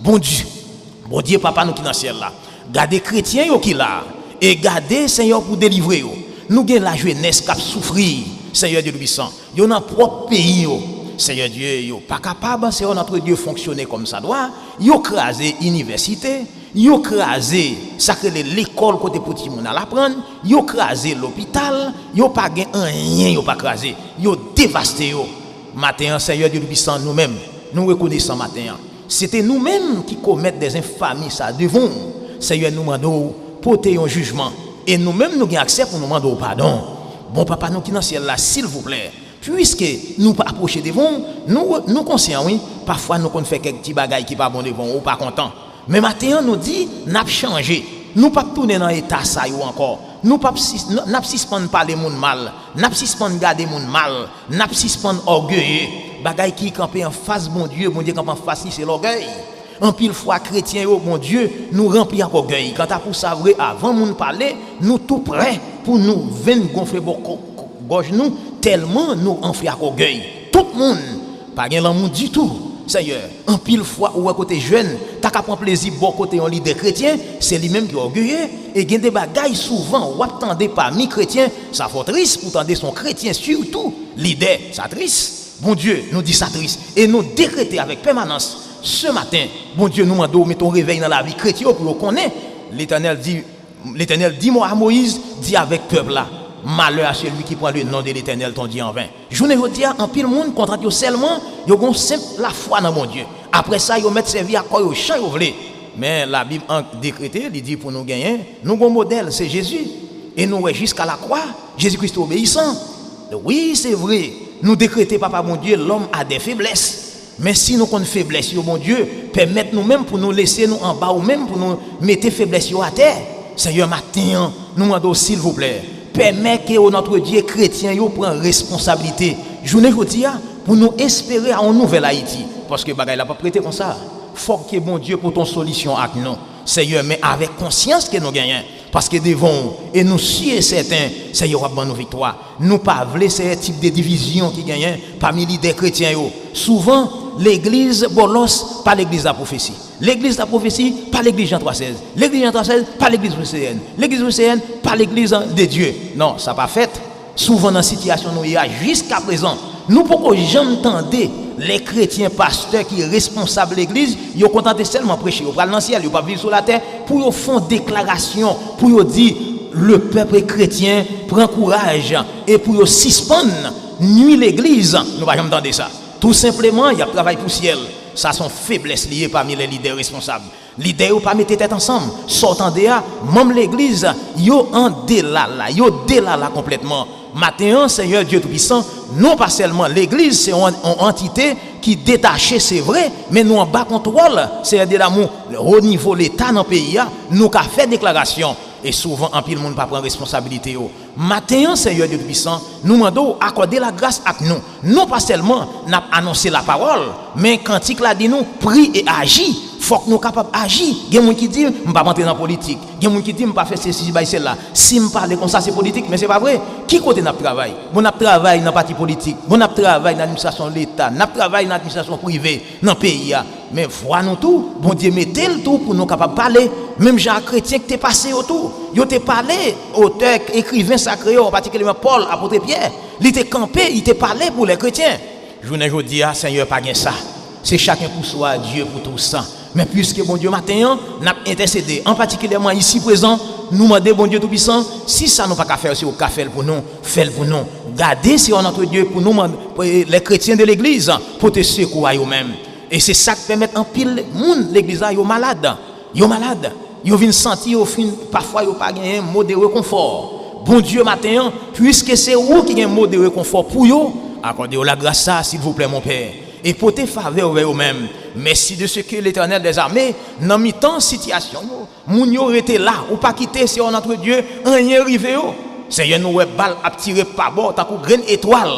Bon Dieu, papa nous qui dans le ciel là, gardez chrétiens qui là, et gardez Seigneur pour délivrer. Nous avons la jeunesse qui a souffert, Seigneur Dieu puissant. Nous avons notre propre pays. Seigneur Dieu, yo pas capable, c'est notre Dieu fonctionner comme ça doit. Yo crasé université, yo crasé sacré l'école côté petit moun à l'apprendre, yo crasé l'hôpital, yo pas gain rien, yo pas crasé, yo dévasté yo. Matin, Seigneur Dieu puissant, nous-mêmes, nous reconnaissons matin. C'était nous-mêmes qui commettons des infamies ça devant. Seigneur nous demandons porter un jugement et nous-mêmes nous avons accès pour nous demander pardon. Bon papa nous qui dans le ciel là, s'il vous plaît. Puisque nous pas approcher devant, nous conscients, oui, parfois nous fait quelques petits bagailles qui pas bon devant ou pas content. Mais maintenant nous dit n'a changé. Nous pas tourner dans l'état ça ou encore. Nous pas n'a suspendre parler moun mal, n'a suspendre garder moun mal, n'a suspendre orgueilleux. Bagaille qui camper en face bon Dieu camper en face c'est l'orgueil. En pile fois chrétien bon Dieu nous remplit en orgueil. Quand à pour ça vrai avant moun parler, nous tout prêt pour nous venir gonfler gorge nous tellement nous enflé à orgueil. Tout le monde pas gain l'amour du tout. Seigneur, en pile fois ou à côté jeune, t'as qu'à prendre plaisir bon côté un leader chrétien, c'est lui-même qui est orgueilleux et gain des bagailles souvent ou attendez parmi chrétiens, ça fait triste pour tendre son chrétien surtout leader, ça triste. Bon Dieu, nous dit ça triste et nous décréter avec permanence ce matin. Bon Dieu nous demande mettons réveil dans la vie chrétienne pour qu'on connaît l'Éternel dit moi à Moïse, dit avec peuple là, malheur à celui qui prend le nom de l'Éternel ton Dieu en vain. Je ne dis en pile monde contre yo seulement, yo gon simple la foi dans mon Dieu. Après ça, yo mettre servi à quoi yo chant yo vle. Mais la Bible en décrété, il dit pour nous gagner, nous gon modèle, c'est Jésus. Et nous jusqu'à la croix, Jésus-Christ obéissant. Oui, c'est vrai. Nous décrétons, papa mon Dieu, l'homme a des faiblesses. Mais si nous avons une faiblesse, mon Dieu, permettez nous-mêmes pour nous laisser nous en bas ou même pour nous mettre faiblesse à terre. Seigneur, matin, nous demandons s'il vous plaît, permettez que notre Dieu chrétien prenne responsabilité. Je vous dis, pour nous espérer à une nouvelle Haïti. Parce que bagaille n'a pas prêté comme ça. Faut que bon Dieu pour ton solution avec nous. Seigneur, mais avec conscience que nous gagnons. Parce que devant et nous si certains, Seigneur, va bonne victoire. Nous pas voulons ce type de division qui gagne parmi les chrétiens. Souvent, l'église bolos, pas l'église de la prophétie. L'église de la prophétie, pas l'église Jean 3,16. L'église Jean 3,16, pas l'église océenne. L'église océenne, pas l'église de Dieu. Non, ça pas fait. Souvent dans la situation nous y a jusqu'à présent, nous pourquoi jamais entendez les chrétiens pasteurs qui sont responsables de l'église, ils sont contentés seulement prêcher. Ils vont dans le ciel, ils ne vont pas vivre sur la terre pour faire une déclaration, pour dire le peuple chrétien prend courage et pour suspendre nuit l'église. Nous ne va jamais entendre ça. Tout simplement, il y a travail pour le ciel. Ça sont faiblesses liées parmi les leaders responsables. Les leaders ne pas mettre tête ensemble. Sortant de là, même l'église, ils ont un délala, ils ont délala complètement. Maintenant, Seigneur Dieu Tout-Puissant, non pas seulement l'église, c'est une entité qui détachée, c'est vrai, mais nous en bas contrôle, c'est de l'amour au niveau de l'État dans le pays, nous avons fait déclaration. Et souvent, en pile, le monde ne prend pas responsabilité. Maintenant, Seigneur Dieu Tout-Puissant, nous demandons accorder la grâce à nous. Non pas seulement annoncer la parole, mais quand il a dit nous, prie et agis. Il faut que nous soyons capables d'agir. Il y a des gens qui disent, je ne vais pas rentrer dans la politique. Il y a des gens qui disent, je ne vais pas faire ceci, cela. Si je parle comme ça, c'est politique, mais ce n'est pas vrai. Qui côté nous travaille? Nous travaillons dans le parti politique, nous travaillons dans l'administration de l'État, nous travaillons dans l'administration privée, dans le pays. Mais voyons tout, bon Dieu, mettez le tout pour nous capables de parler. Même Jean chrétien qui t'est passé autour, il t'a parlé, auteur, écrivain sacré, particulièrement Paul, apôtre Pierre. Il t'a campé, il t'a parlé pour les chrétiens. Je ne dis pas, Seigneur, pas bien ça. C'est chacun pour soi, Dieu pour tout ça. Mais puisque bon Dieu matin, n'a intercédé, en particulièrement ici présent, nous demandons bon Dieu Tout-Puissant, si ça nous pas qu'à faire, si on peut faire pour nous, faites pour nous. Gardez si on notre Dieu pour nous, les chrétiens de l'église, pour te secouer à eux-mêmes. Et c'est ça qui permet en pile monde l'église là, yo malade. Yo malade. Yo viennent sentir au fin parfois yo pas gagner un mot de réconfort. Bon Dieu matin, puisque c'est vous qui gagne un mot de réconfort pour yo, accordez-vous la grâce ça s'il vous plaît mon Père. Et pour te faveur vers eux-mêmes. Merci de ce que l'Éternel des armées, dans mi-temps situation, moun yo était là, ou pas quitter si on notre Dieu, rien arrivé yo. Seigneur nous balle a tiré par bord, ta coup graine étoile,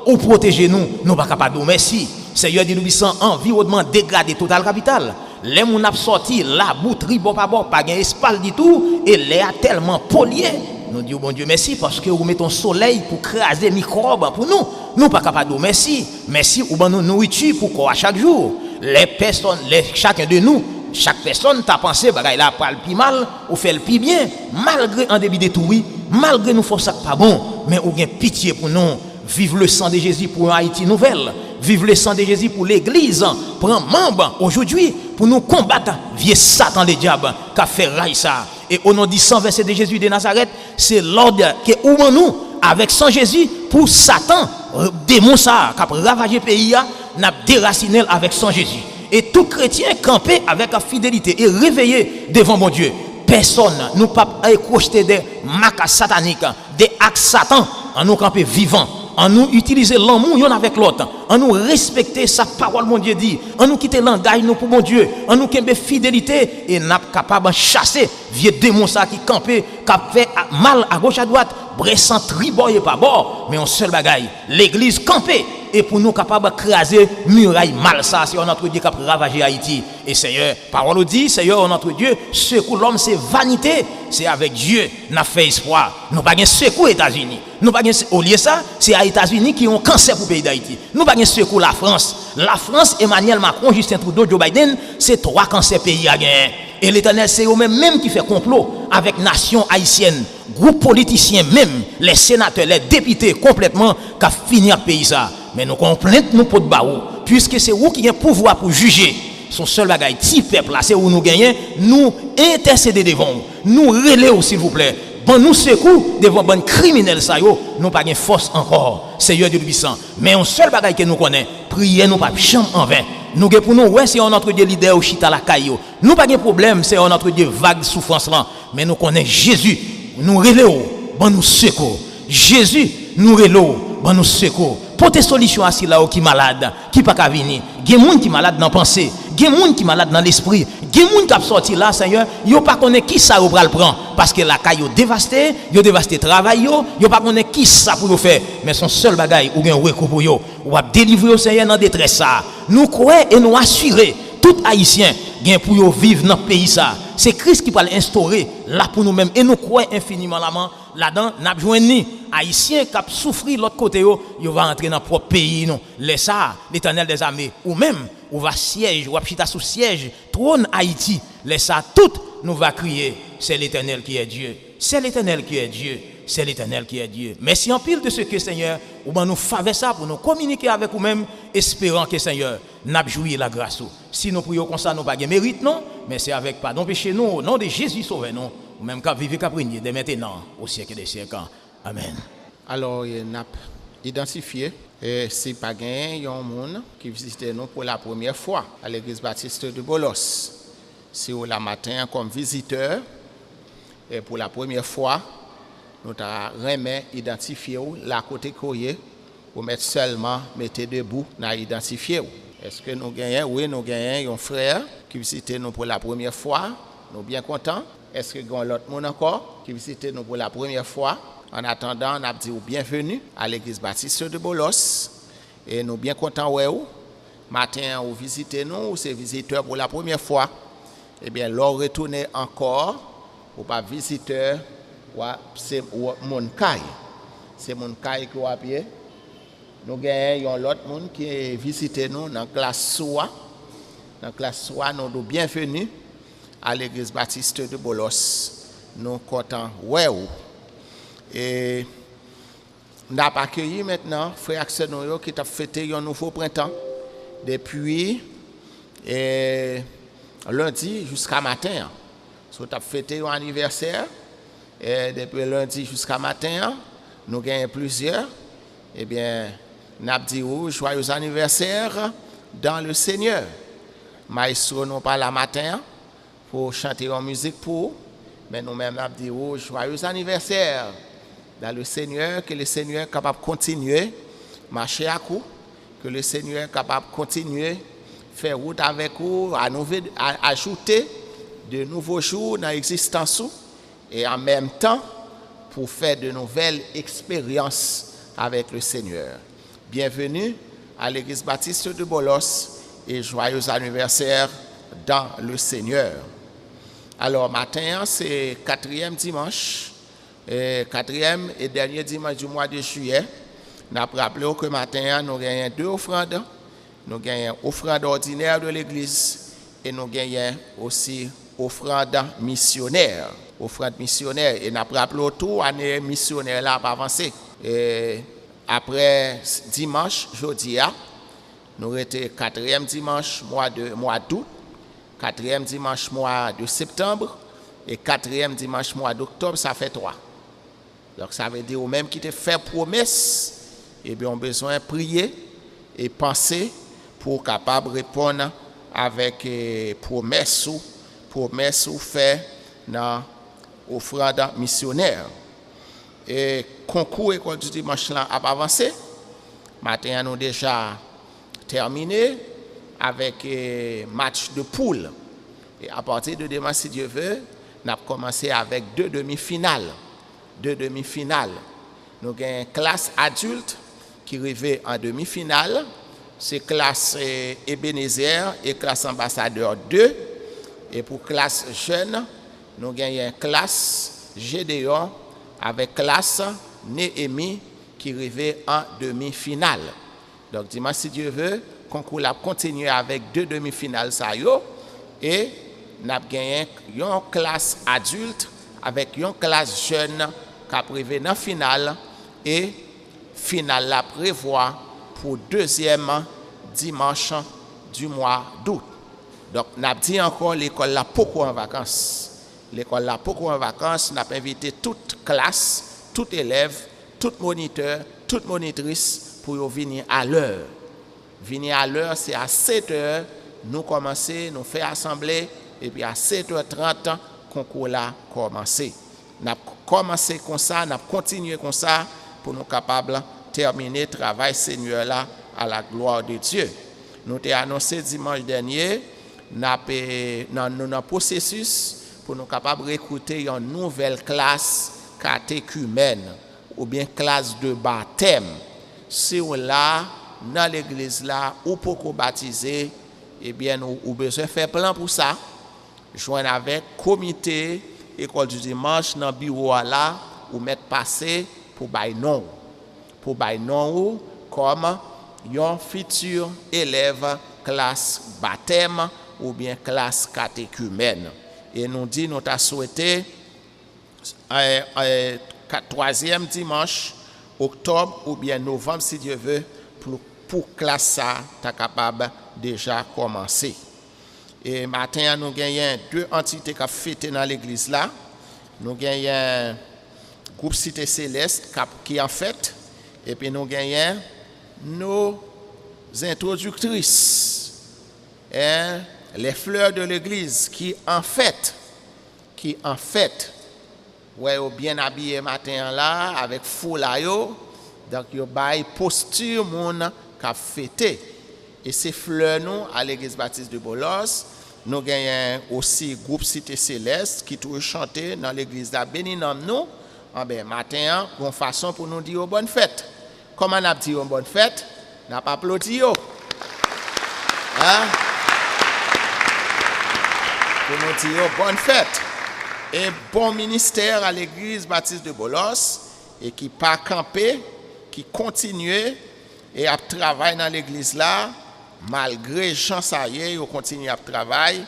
ou protéger nous pas capable de merci. Seigneur dit nous puissant environnement dégradé total capital. Les moun a sorti la bouterie bon par bord, pas gain espace du tout et les a tellement polié. Nous disons bon Dieu merci parce que vous mettez un soleil pour craser microbes pour nous. Nous pas capable de merci. Merci ou ben nous nourriture pour quoi chaque jour. Les personnes, chacun de nous, chaque personne t'a pensé bagaille là pas le plus mal ou fait le plus bien malgré en début de tout oui, malgré nous faut ça pas bon, mais ou bien pitié pour nous. Vive le sang de Jésus pour Haïti nouvelle. Vive le sang de Jésus pour l'église. Prends membre aujourd'hui pour nous combattre vieux Satan le diable qui a fait raille ça. Et au nom du sang versé de Jésus de Nazareth, c'est l'ordre que ouvre nous avec sang Jésus pour Satan, démon ça qui a ravagé le pays, n'a déraciné avec sang Jésus. Et tout chrétien campé avec la fidélité et réveillé devant mon Dieu. Personne nous pas accrocher des marques sataniques, des actes Satan, en nous camper vivant. En nous utiliser l'amour l'un avec l'autre, en nous respecter sa parole, mon Dieu dit, en nous quitter l'engagement nous pour mon Dieu, en nous quitter fidélité et n'a capable de chasser vieux démon ça qui campé, qui fait mal à gauche à droite, bressant tribord et pas bord, mais un seul bagaille, l'église campée et pour nous capable de craser muraille mal ça, c'est notre Dieu qui a ravagé Haïti. Et Seigneur, parole dit, Seigneur, notre Dieu, secours l'homme c'est vanité, c'est avec Dieu n'a fait espoir. Nous pas gain secours États-Unis. Nous pas gain au lieu ça, c'est à États-Unis qui ont cancer pour le pays d'Haïti. Nous pas gain secours la France. La France, Emmanuel Macron, Justin Trudeau, Joe Biden, c'est 3 cancers pays à gagner. Et l'Éternel, c'est eux-mêmes qui fait complot avec nation haïtienne, groupe politicien même, les sénateurs, les députés complètement qui a fini à pays ça. Mais nous comprenons nous pour de baou, puisque c'est vous qui avez le pouvoir pour juger. son seul bagaille, petit peuple là, c'est où nous gagnons, nous intercéder devant vous, nous relais s'il vous plaît. Bon, nous secours devant bon criminel ça yo, nous pas de force encore, Seigneur Dieu puissant. Mais un seul bagaille que nous connaissons, prier nous pas chambre en vain. Nous pour nous ouais c'est notre Dieu leader au chita la caillou. Nous pas de problème, c'est notre Dieu vague souffrance là, mais nous connaissons Jésus, nous relais bon nous secours. Jésus nous relais bon nous secours. Pour tes solutions à là qui malade, qui pas ka venir. Gen moun qui malade dans pensée, gen moun qui malade dans l'esprit, gen moun qui a sorti là Seigneur, yo pas connaît qui ça ou pral prend parce que la caille yo dévasté travail yo pas connaît qui ça pour yo faire, mais son seul bagaille ou gen recours pour yo, ou va délivrer au Seigneur dans détresse ça. Nous croyons et nous assurer tout haïtien gen pour yo vivre dans pays ça. C'est Christ qui va l'instaurer là pour nous-mêmes et nous croyons infiniment là-dedans n'a besoin ni haïtien qui a souffri l'autre côté yo va entrer dans propre pays non. Laisse ça l'Éternel des armées ou même ou va siège ou va chita sous siège trône Haïti. Laisse ça tout nous va crier c'est l'Éternel qui est Dieu. C'est l'Éternel qui est Dieu. C'est l'Éternel qui est Dieu. Merci en pile de ce que Seigneur ou ben nous faveur ça pour nous communiquer avec vous-même espérant que Seigneur n'a joué la grâce. Si nous prions comme ça nous pas de mérite non, mais c'est avec pardon péché nous au nom de Jésus sauver nous ou même qu'à vivre qu'à prier dès maintenant au siècle des siècles. Amen. Alors il n'a identifié et c'est pas gain un monde qui visite nous pour la première fois à l'église baptiste de Bolos. C'est au la matin comme visiteur et pour la première fois nous avons identifié la côté courrier pour mettre seulement mettez debout n'a identifié. Est-ce que nous gagnons? Oui, nous gagnons un frère qui visite nous pour la première fois. Nous bien contents. Est-ce que nous l'autre monde encore qui visite nous pour la première fois? En attendant, on a dit bienvenue à l'église baptiste de Bolos. Et nous bien contents ouais ou matin vous visitez nous, c'est visiteur pour la première fois. Eh bien, leur retourner encore ou pas visiteur, c'est mon caille. C'est mon caille qui va pied. Nous avons l'autre monde qui visite nous dans la classe SOA. Dans la classe SOA, nous sommes bienvenus à l'église baptiste de Bolos. Nous sommes contents. Et nous avons accueilli maintenant frère Axel qui a fêté un nouveau printemps depuis lundi jusqu'à matin. Nous avons fêté un anniversaire. Et depuis lundi jusqu'à matin, nous avons plusieurs. Eh bien, nous avons dit joyeux anniversaire dans le Seigneur. Maestro nous pas la matin pour chanter en musique pour, mais nous-mêmes nous avons dit joyeux anniversaire dans le Seigneur, que le Seigneur est capable de continuer marcher à coup, que le Seigneur est capable de continuer faire route avec vous, à ajouter de nouveaux jours dans l'existence et en même temps pour faire de nouvelles expériences avec le Seigneur. Bienvenue à l'église baptiste de Bolos et joyeux anniversaire dans le Seigneur. Alors matin, c'est 4e dimanche, 4e et dernier dimanche du mois de juillet. Nous avons rappelé que matin, nous gagnons 2 offrandes. Nous gagnons offrande ordinaire de l'église et nous gagnons aussi offrande missionnaire. Offrande missionnaire. Et nous avons rappelé tout, année missionnaire là, pas avancé. Et après dimanche, jeudi, nous étions 4e dimanche mois d'août, 4e dimanche mois de septembre et 4e dimanche mois d'octobre, ça fait 3. Donc ça veut dire au même qui te fait promesse, et bien on a besoin de prier et penser pour capable répondre avec promesse ou fait dans offrande missionnaire. Et concours école du dimanche là a avancé. Matin nous déjà terminé avec match de poule. Et à partir de demain si Dieu veut, nous avons commencé avec 2 demi-finales. 2 demi-finales. Nous avons une classe adulte qui arrivait en demi-finale. C'est classe Ebenezer et classe ambassadeur 2. Et pour classe jeune, nous avons une classe Gédéon avec classe Néhémie qui arrivait en demi-finale. Donc dimanche si Dieu veut, concours a continué avec 2 demi-finales ça yo et nous avons gagné une classe adulte avec une classe jeune qui a prévu dans finale et finale la prévoit pour 2e dimanche du mois d'août. Donc, n'a dit encore l'école là beaucoup en vacances. L'école là beaucoup en vacances, n'a invité toute classe, tout élève, tout moniteur, toute monitrice pour venir à l'heure. Venir à l'heure, c'est à 7h, nous commencer, nous faire assemblée, et puis à 7h30, concours là commencer. N'a commencé comme ça, n'a continué comme ça pour nous capables terminer le travail Seigneur là à la gloire de Dieu. Nous avons annoncé dimanche dernier dans le processus pour nous capables de recruter une nouvelle classe catéchumène ou bien classe de baptême. Si on là dans l'église là ou pour baptiser, eh bien nous avons besoin de faire plan pour ça. Joindre avec comité école du dimanche dans bureau là ou mettre passer pour bail non. Pour bail non comme un futur élève classe baptême ou bien classe catéchumène. Et nous dit nous t'a souhaité troisième dimanche octobre ou bien novembre si Dieu veut pour classe ça t'as capable déjà commencer. Et matin nous gagnons deux entités qui fêté dans l'église là. Nous gagnons groupe Cité Céleste qui en fait et puis nous gagnons nos introductrices, les fleurs de l'église qui en fait, ouais, bien habillé matin là avec foulard yo, donc yo bail posture moun qu'a fêté. Et ces fleurs nous à l'église baptiste de Bolos, nous gagnons aussi groupe Cité Céleste qui toujours chanter dans l'église là béni nom nous. En ben matin, une façon pour nous dire bonne fête. Comment on a dit bonne fête? N'a pas applaudi yo. Hein? Pour nous dire bonne fête. Et bon ministère à l'église baptiste de Bolos et qui pas campé, qui continue et à travailler dans l'église là malgré Jean Sayer, ils continuent à travailler.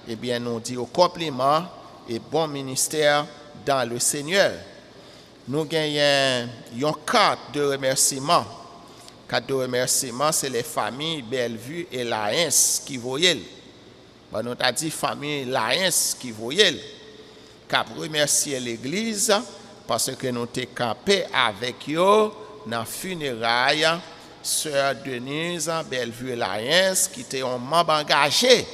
Eh bien nous dit au compliment et bon ministère dans le Seigneur. Nous gagnons une carte de remerciement. Carte de remerciement, c'est les familles Bellevue et Laens qui voyaient. Bon, nous avons dit famille Laens qui voyaient. Cap remercier l'église parce que nous avons campé avec eux dans le funérailles Sœur Denise Bellevue et Laens qui était un membre engagé,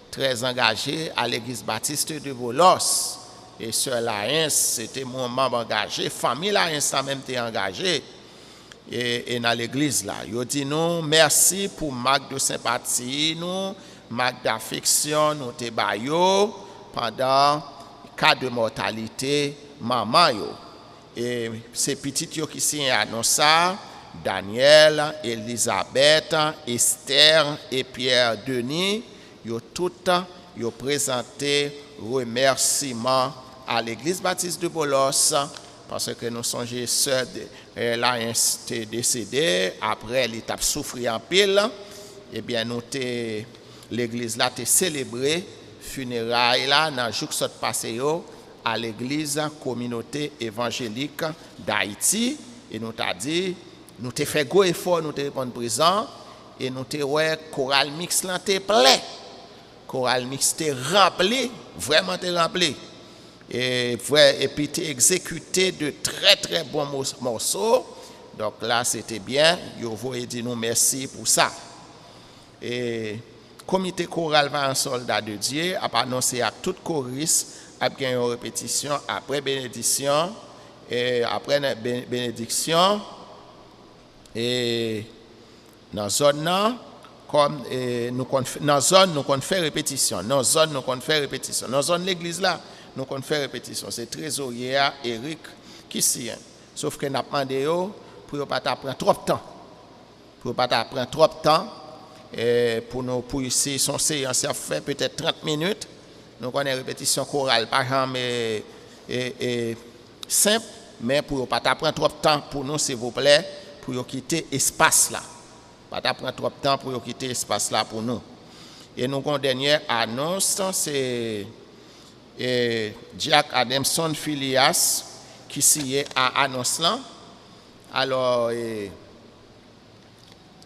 très engagé à l'église baptiste de Bolos. Et Sœur Laens, c'était mon membre engagé. Famille Laens, ça même été engagé. Et dans l'église là. Yo dit nous merci pour marque de sympathie, nous, marque d'affection, nous te bayo pendant cas de mortalité maman yo. Et ces petites yo qui signent annonce ça, Daniel, Elisabeth, Esther et Pierre Denis, yo toutes yo présenté remerciements à l'église baptiste de Bolos parce que nous songeons sœur là était décédée après l'étape souffrir en pile et bien nous l'église là t'est célébré funérailles là dans jour qui passé à l'église communauté évangélique d'Haïti et nous t'a dit nous t'ai fait gros effort nous t'ai répondre présent et nous t'ai ouais chorale mix là t'est plein chorale mix t'est rempli vraiment t'est rempli et puis t'es exécuté de très très bons morceaux donc là c'était bien je voulais dire nous merci pour ça et comité choral va en soldat de Dieu a annoncé à toute choriste a gagné une répétition après bénédiction et après bénédiction et dans zone là comme dans zone nous fait répétition dans zone nous fait répétition dans zone l'église là nous qu'on fait répétition c'est trésorier Eric qui s'y sauf que n'a demandé pour pas prendre trop de temps et pour nous pour ici son séance a fait peut-être 30 minutes nous connaît répétition chorale par exemple et simple mais pour pas prendre trop de temps pour nous s'il vous plaît pour quitter espace là pas prendre trop de temps pour quitter espace là pour nous et nous avons dernière annonce c'est et Jack Adamson Phileas qui signe à annonce là alors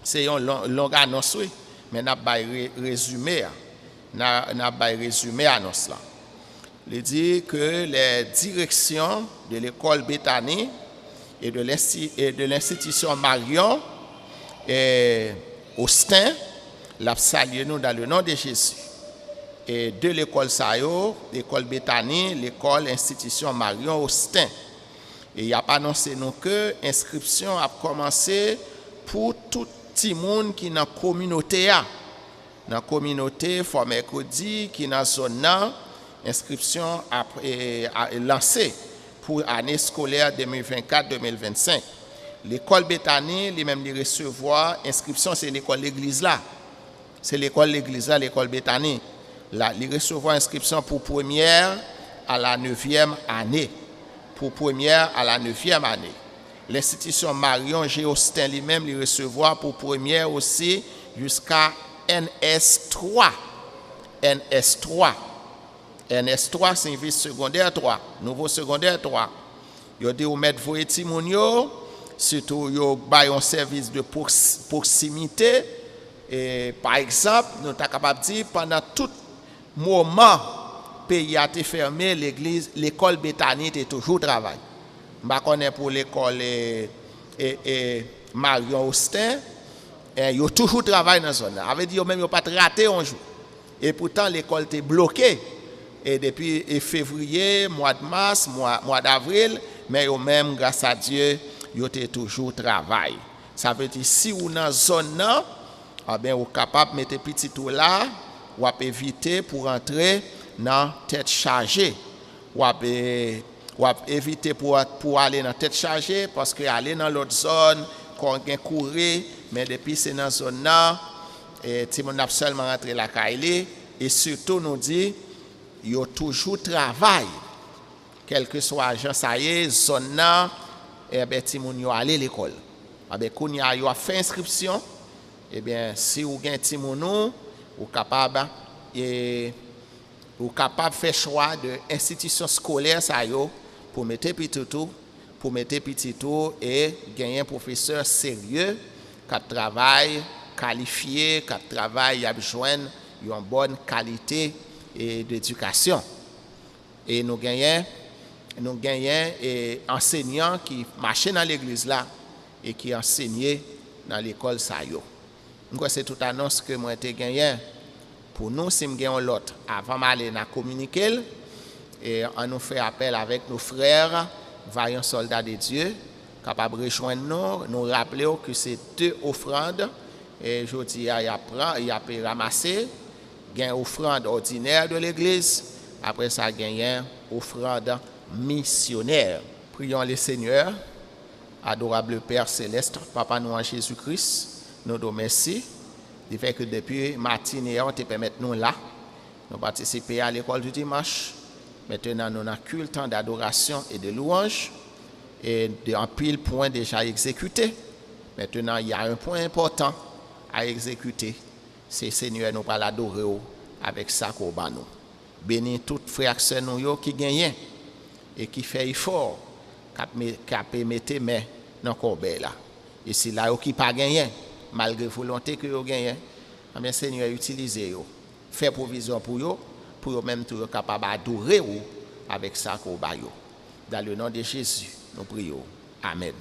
c'est une longue annonce oui mais n'a pas résumé n'a pas résumé annonce là. Il dit que les directions de l'école Bethany et de l'institution Marion et Austin l'a salué nous dans le nom de Jésus. Et de l'école Sayo, l'école Bethany, l'école institution Marion Austin. Et il a pas annoncé nous que l'inscription a commencé pour tout le monde qui est dans la communauté. Dans la communauté, il mercredi, qui est dans la zone, l'inscription a lancée pour l'année scolaire 2024-2025. L'école Bethany, lui-même, il recevoir inscription, c'est l'école l'église là. C'est l'école l'église là, l'école Bethany. Là, il recevoir inscription pour première à la 9e année. Pour première à la 9e année. L'institution Marion G. Austin lui-même, il recevoir pour première aussi jusqu'à NS3. NS3. NS3 signifie secondaire 3, nouveau secondaire 3. Yo dit ou mettre vos étimonio, surtout yo bay un service de proximité. Et par exemple, nous sommes capables de dire pendant tout moment pays a été fermé, l'église, l'école Bethany était toujours travail. Je connais pour l'école Marion Austin, il y a toujours travail dans la zone. Ça veut dire même pas raté un jour. Et pourtant l'école était bloquée. Et depuis février, mois de mars, mois d'avril, mais yo même grâce à Dieu, yo était toujours travail. Ça veut dire si ou dans zone là, ah ben ou capable mettre petit tout là, ou éviter pour entrer dans tête chargée. Ou éviter pour aller dans tête chargée parce que aller dans l'autre zone qu'on gagne courir, mais depuis c'est dans zone là, et ti mon a seulement rentrer la caille et surtout nous dit il y a toujours travail. Quel que soit agent ça y est, zone là, et ben ti moun yo aller l'école. Ah ben qu'on y a fait inscription, et bien si ou gen ti moun nou, ou capable faire choix de institution scolaire ça yo pour mettre petit tout et gagner un professeur sérieux qui travaille qualifié, qui travaille à joindre une bonne qualité d'éducation. Et nous gagnons enseignants qui marchaient dans l'église là et qui enseignaient dans l'école ça yo. Donc c'est toute annonce que moi j'ai gagné. Pour nous, si nous gagnons l'autre, avant d'aller dans communiquer, et on nous fait appel avec nos frères, vaillants soldats de Dieu, capables de rejoindre nous rappeler que c'est 2 offrandes, et je dis, il y a ramasser, il y a une offrande ordinaire de l'église, après ça, il y a une offrande missionnaire. Prions le Seigneur, adorable Père céleste, Papa nous en Jésus-Christ, nous te remercions. Il fait que depuis matinée, on te permet nous là, nous participer à l'école du dimanche. Maintenant, nous avons un culte d'adoration et de louange et un pile point déjà exécuté. Maintenant, il y a un point important à exécuter. C'est Seigneur, nous pas l'adorer avec ça qu'on bat nous. Bénis tous les frères et sœurs qui gagnent et qui font effort, qui mettent main dans le corps là. Et si là, qui pas gagné, malgré la volonté que vous gagnez, mais Seigneur, utilisez vous. Faites provision pour vous même être capable d'adorer avec ça qu'on va. Dans le nom de Jésus, nous prions. Amen.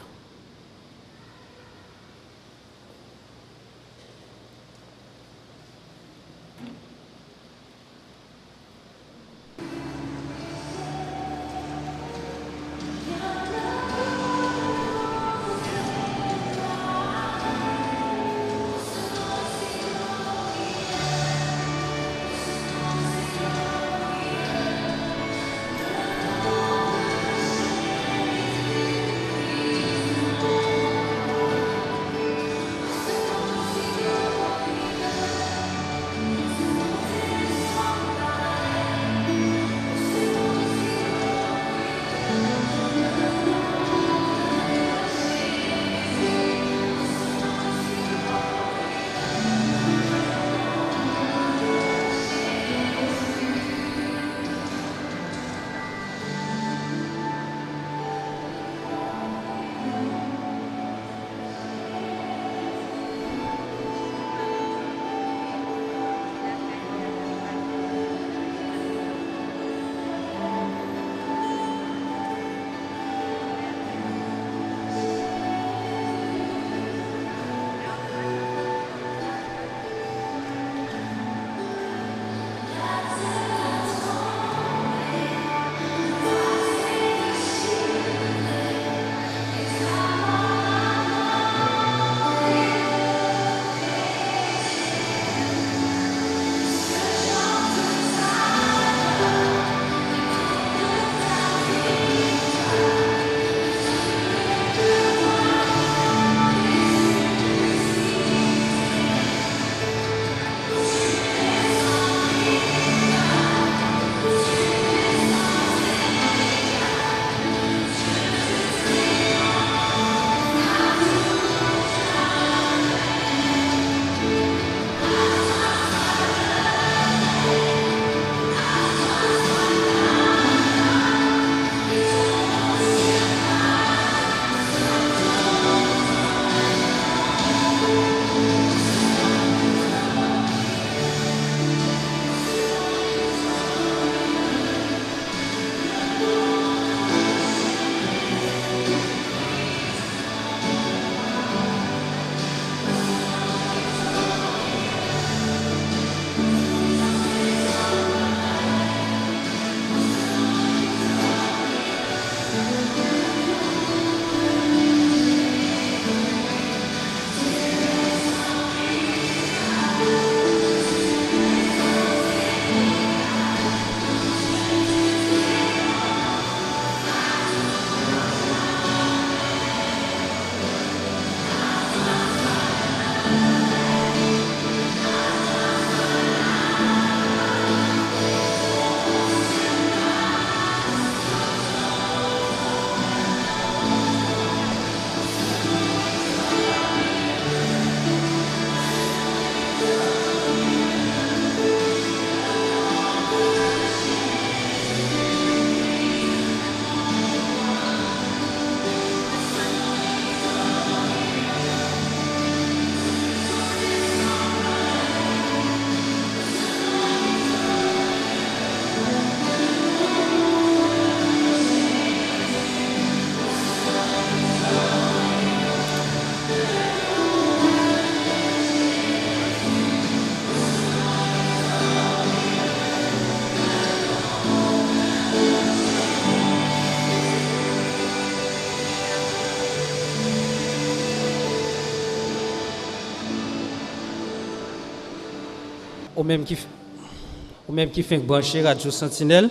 Ou même qui fait brancher Radio Sentinelle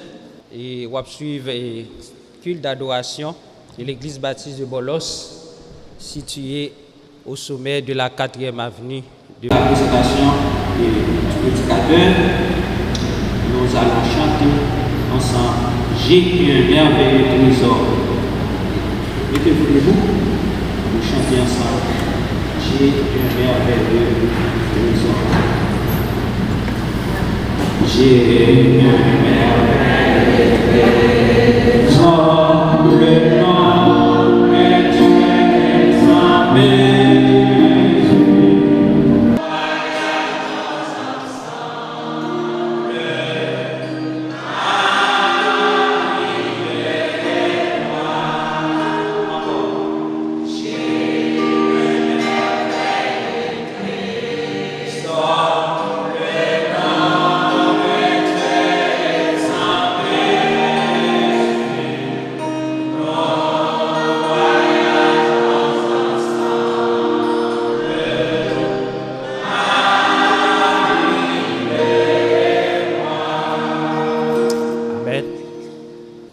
et on suivre culte d'adoration de l'église baptiste de Bolos, située au sommet de la 4e avenue. De la présentation du prédicateur, nous allons chanter ensemble J'ai un merveilleux trésor. Mettez-vous debout, nous chantons ensemble J'ai un merveilleux trésor. J'ai un merveilleux trésor, le nom est exalté.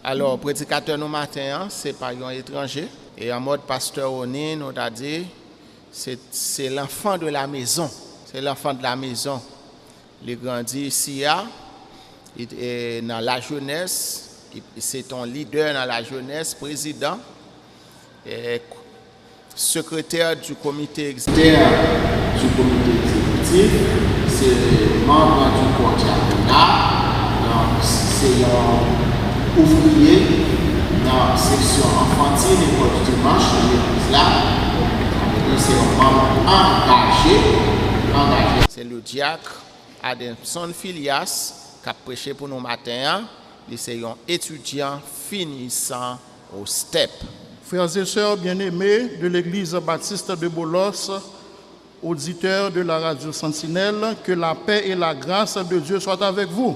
Alors, prédicateur nous matin, c'est pas un étranger. Et en mode pasteur Oni, nous a dit, c'est l'enfant de la maison. C'est l'enfant de la maison. Il grandit ici, dans la jeunesse. C'est un leader dans la jeunesse, président, et secrétaire du comité exécutif. C'est membre du corps diaconal. C'est un ouvrier dans la section enfantine et du dimanche de l'église là. C'est un membre engagé. C'est le diacre Adamson Filias qui a prêché pour nous matin. C'est un étudiant finissant au STEP. Frères et sœurs bien-aimés de l'église baptiste de Bolos, auditeurs de la radio Sentinelle, que la paix et la grâce de Dieu soient avec vous.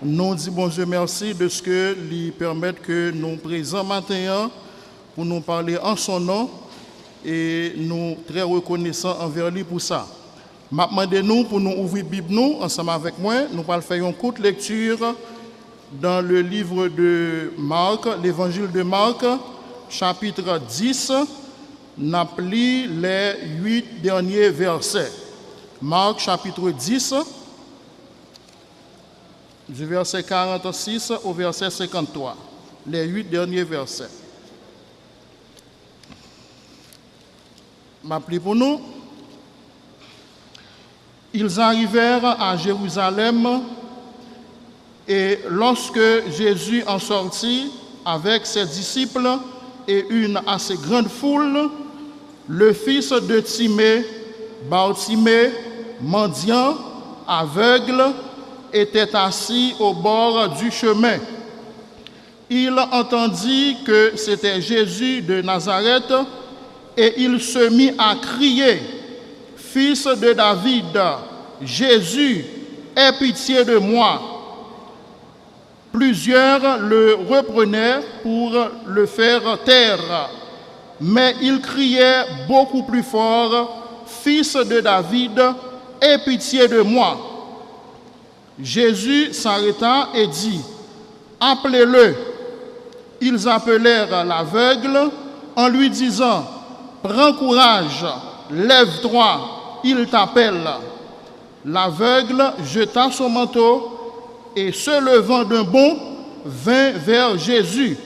Nous disons bon Dieu merci de ce que lui permettent que nous présents matin pour nous parler en son nom et nous très reconnaissants envers lui pour ça. Maintenant, nous pour nous ouvrir la Bible nous ensemble avec moi, nous allons faire une courte lecture dans le livre de Marc, l'évangile de Marc, chapitre 10, n'a pris les 8 derniers versets. Marc chapitre 10, du verset 46 au verset 53, les 8 derniers versets. M'appelez pour nous. Ils arrivèrent à Jérusalem et lorsque Jésus en sortit avec ses disciples et une assez grande foule, le fils de Timée, Bartimée, mendiant, aveugle, était assis au bord du chemin. Il entendit que c'était Jésus de Nazareth et il se mit à crier, « Fils de David, Jésus, aie pitié de moi !» Plusieurs le reprenaient pour le faire taire, mais il criait beaucoup plus fort, « Fils de David, aie pitié de moi !» Jésus s'arrêta et dit, « Appelez-le. » Ils appelèrent l'aveugle en lui disant, « Prends courage, lève-toi, il t'appelle. » L'aveugle jeta son manteau et se levant d'un bond, vint vers Jésus.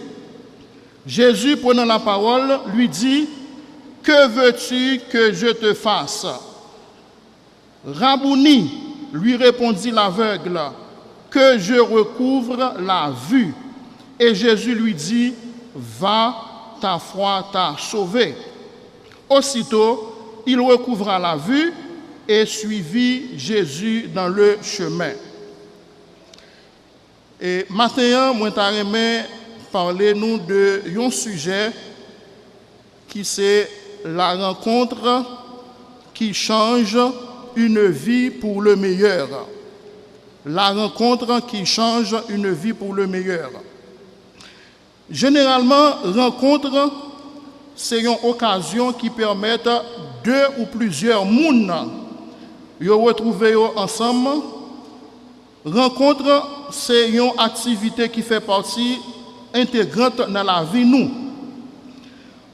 Jésus, prenant la parole, lui dit, « Que veux-tu que je te fasse ?» Rabouni, lui répondit l'aveugle, « Que je recouvre la vue. » Et Jésus lui dit, « Va, ta foi t'a sauvé. » Aussitôt, il recouvra la vue et suivit Jésus dans le chemin. Et maintenant, moi t'aimerais parler nous de un sujet qui c'est la rencontre qui change une vie pour le meilleur. La rencontre qui change une vie pour le meilleur. Généralement, rencontre, c'est une occasion qui permet deux ou plusieurs personnes yo retrouvé ensemble. Rencontre, c'est une activité qui fait partie intégrante dans la vie nous.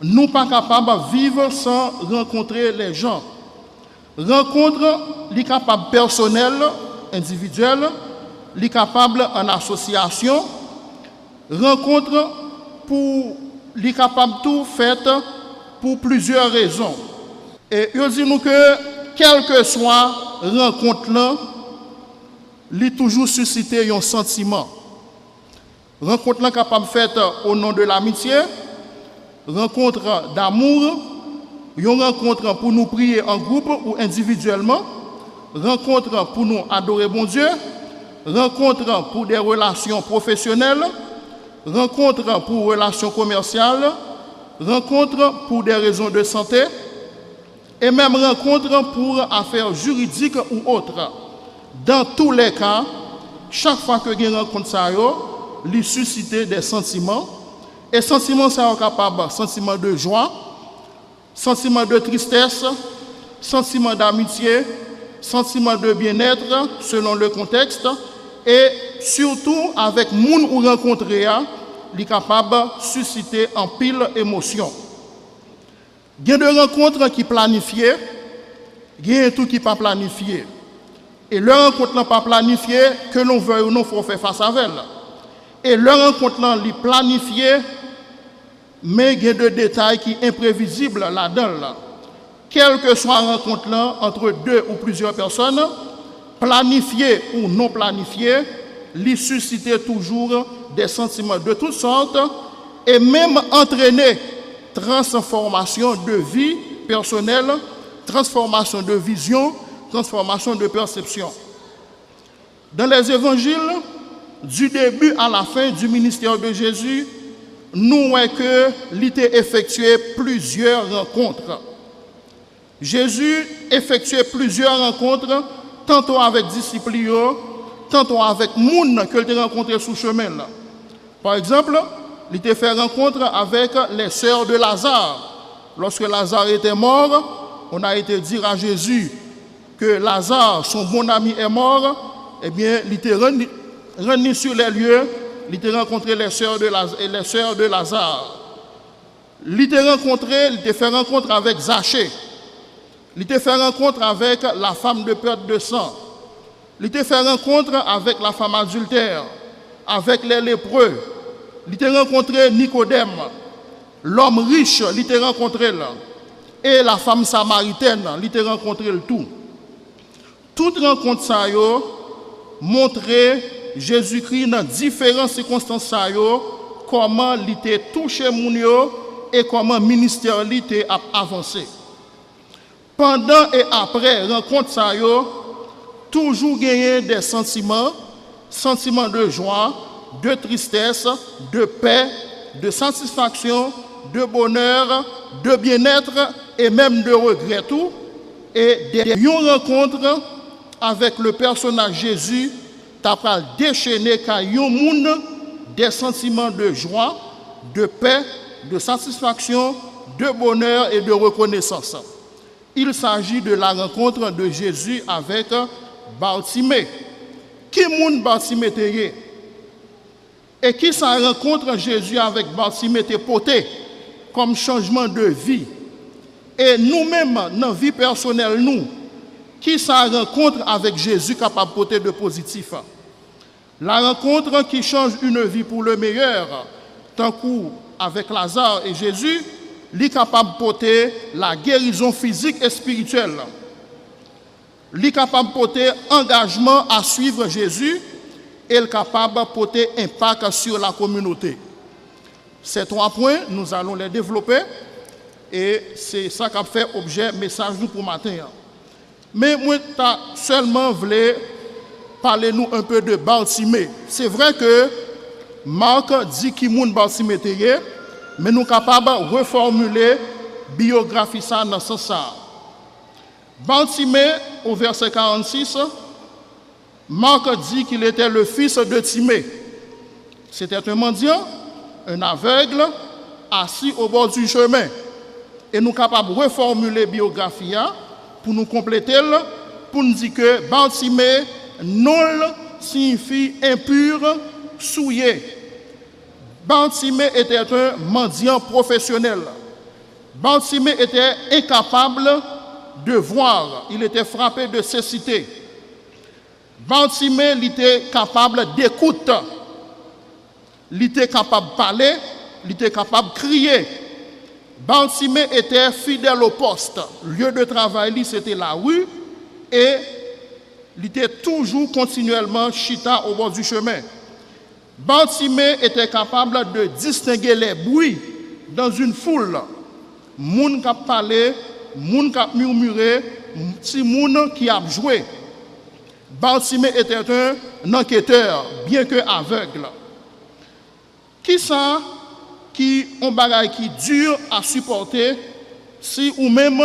Nous pas capables de vivre sans rencontrer les gens. Rencontre, les capables personnel, individuel, les capables en association. Rencontre pour les capables tout fait pour plusieurs raisons. Et je dis nous que quelle que soit rencontre là, il toujours susciter un sentiment. Rencontre là capable faite au nom de l'amitié, rencontre d'amour, une rencontre pour nous prier en groupe ou individuellement, rencontre pour nous adorer bon Dieu, rencontre pour des relations professionnelles, rencontre pour relations commerciales, rencontre pour des raisons de santé, et même rencontre pour affaires juridiques ou autres. Dans tous les cas, chaque fois que vous rencontre ça, il suscite des sentiments. Et sentiments sont capables, sentiments de joie, sentiments de tristesse, sentiments d'amitié, sentiments de bien-être selon le contexte. Et surtout avec les gens ou rencontrés, il est capable de susciter en pile émotion. Il y a des rencontres qui planifiées, il y a tout qui pas planifié. Et leur rencontre n'est pas planifiée, que l'on veuille ou non, il faut faire face à elle. Et leur rencontre est planifiée, mais il y a des détails qui sont imprévisibles là-dedans. Quelle que soit la rencontre là, entre deux ou plusieurs personnes, planifiée ou non planifiée, il suscite toujours des sentiments de toutes sortes et même entraîner transformation de vie personnelle, transformation de vision, transformation de perception. Dans les évangiles, du début à la fin du ministère de Jésus, nous voyons qu'il a effectué plusieurs rencontres. Jésus effectuait plusieurs rencontres, tantôt avec disciples, tantôt avec les gens qu'il a rencontrés sous chemin. Par exemple, il a fait rencontre avec les sœurs de Lazare. Lorsque Lazare était mort, on a été dire à Jésus que Lazare, son bon ami, est mort. Eh bien, il était revenu sur les lieux, il a rencontré les sœurs de Lazare. Il a fait rencontre avec Zachée. Il a fait rencontre avec la femme de perte de sang. Il a fait rencontre avec la femme adultère, avec les lépreux. Il a rencontré Nicodème, l'homme riche, il a rencontré là. Et la femme samaritaine, il a rencontré le tout. Toute rencontre ça montrer Jésus-Christ dans différentes circonstances comment il a touché moun yo et comment le ministère a avancé. Pendant et après rencontre ça toujours gagner des sentiments de joie, de tristesse, de paix, de satisfaction, de bonheur, de bien-être et même de regret tout. Et des rencontres avec le personnage Jésus, t'as déchaîné des sentiments de joie, de paix, de satisfaction, de bonheur et de reconnaissance. Il s'agit de la rencontre de Jésus avec Bartimée. Qui moun Bartimée était? Et qui ça rencontre Jésus avec Bartimée était porté comme changement de vie? Et nous-mêmes, dans la vie personnelle, nous, qui ça rencontre avec Jésus capable de porter de positif? La rencontre qui change une vie pour le meilleur, tant qu'avec Lazare et Jésus, il est capable de porter la guérison physique et spirituelle. Il est capable de porter engagement à suivre Jésus et il est capable de porter impact sur la communauté. Ces 3 points, nous allons les développer et c'est ça qui a fait objet message nous pour matin. Mais moi, je seulement voulu parler nous un peu de Bartimée. C'est vrai que Marc dit qui moun Bartimée était, mais nous sommes capables de reformuler la biographie ça dans ce sens. Bartimée, au verset 46, Marc dit qu'il était le fils de Timée. C'était un mendiant, un aveugle, assis au bord du chemin. Et nous sommes capables de reformuler la biographie pour nous compléter pour nous dire que Bartimée, nol signifie impur, souillé. Bartimée était un mendiant professionnel. Bartimée était incapable de voir, il était frappé de cécité. Bartimée était capable d'écoute, il était capable de parler, il était capable de crier. Bartimée était fidèle au poste. Lieu de travail, c'était la rue et il était toujours continuellement chita au bord du chemin. Bartimée était capable de distinguer les bruits dans une foule. Moun qui a parlé, moun qui a murmuré, petit moun qui a joué. Bartimée était un enquêteur, bien que aveugle. Qui ça qui ont bagay qui dur à supporter si ou même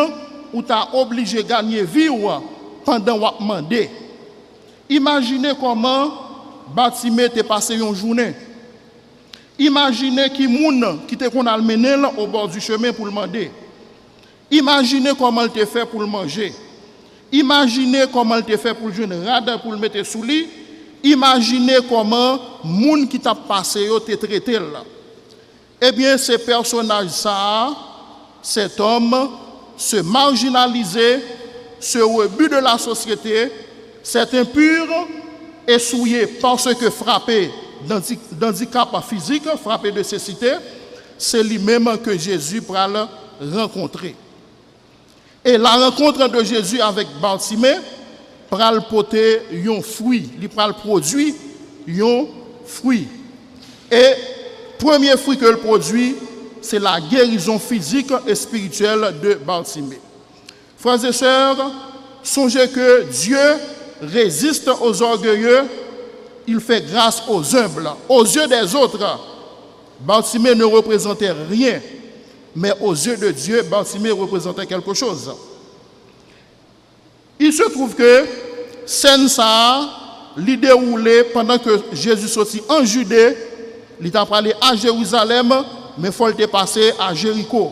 ou t'as obligé de gagner vie ou pendant ou demandé. Imaginez comment Bartimée t'est passé une journée. Imaginez qui moun qui te qu'on a mené au bord du chemin pour le demander. Imaginez comment il te fait pour le manger. Imaginez comment il te fait pour le jeune rade pour le mettre sous lit. Imaginez comment moun qui t'a passé yo te traité là. Eh bien, ce personnage ça, cet homme, se marginalisé, ce rebut de la société, cet impur et souillé parce que frappé d'handicap physique, frappé de cécité, c'est lui-même que Jésus va le rencontrer. Et la rencontre de Jésus avec Bartimée va le porter un fruit, il va le produire un fruit. Et premier fruit que le produit, c'est la guérison physique et spirituelle de Bartimée. Frères et sœurs, songez que Dieu résiste aux orgueilleux, il fait grâce aux humbles. Aux yeux des autres, Bartimée ne représentait rien, mais aux yeux de Dieu, Bartimée représentait quelque chose. Il se trouve que scène ça, l'idée déroulée pendant que Jésus sortit en Judée. Il a parlé à Jérusalem, mais il faut le passer à Jéricho.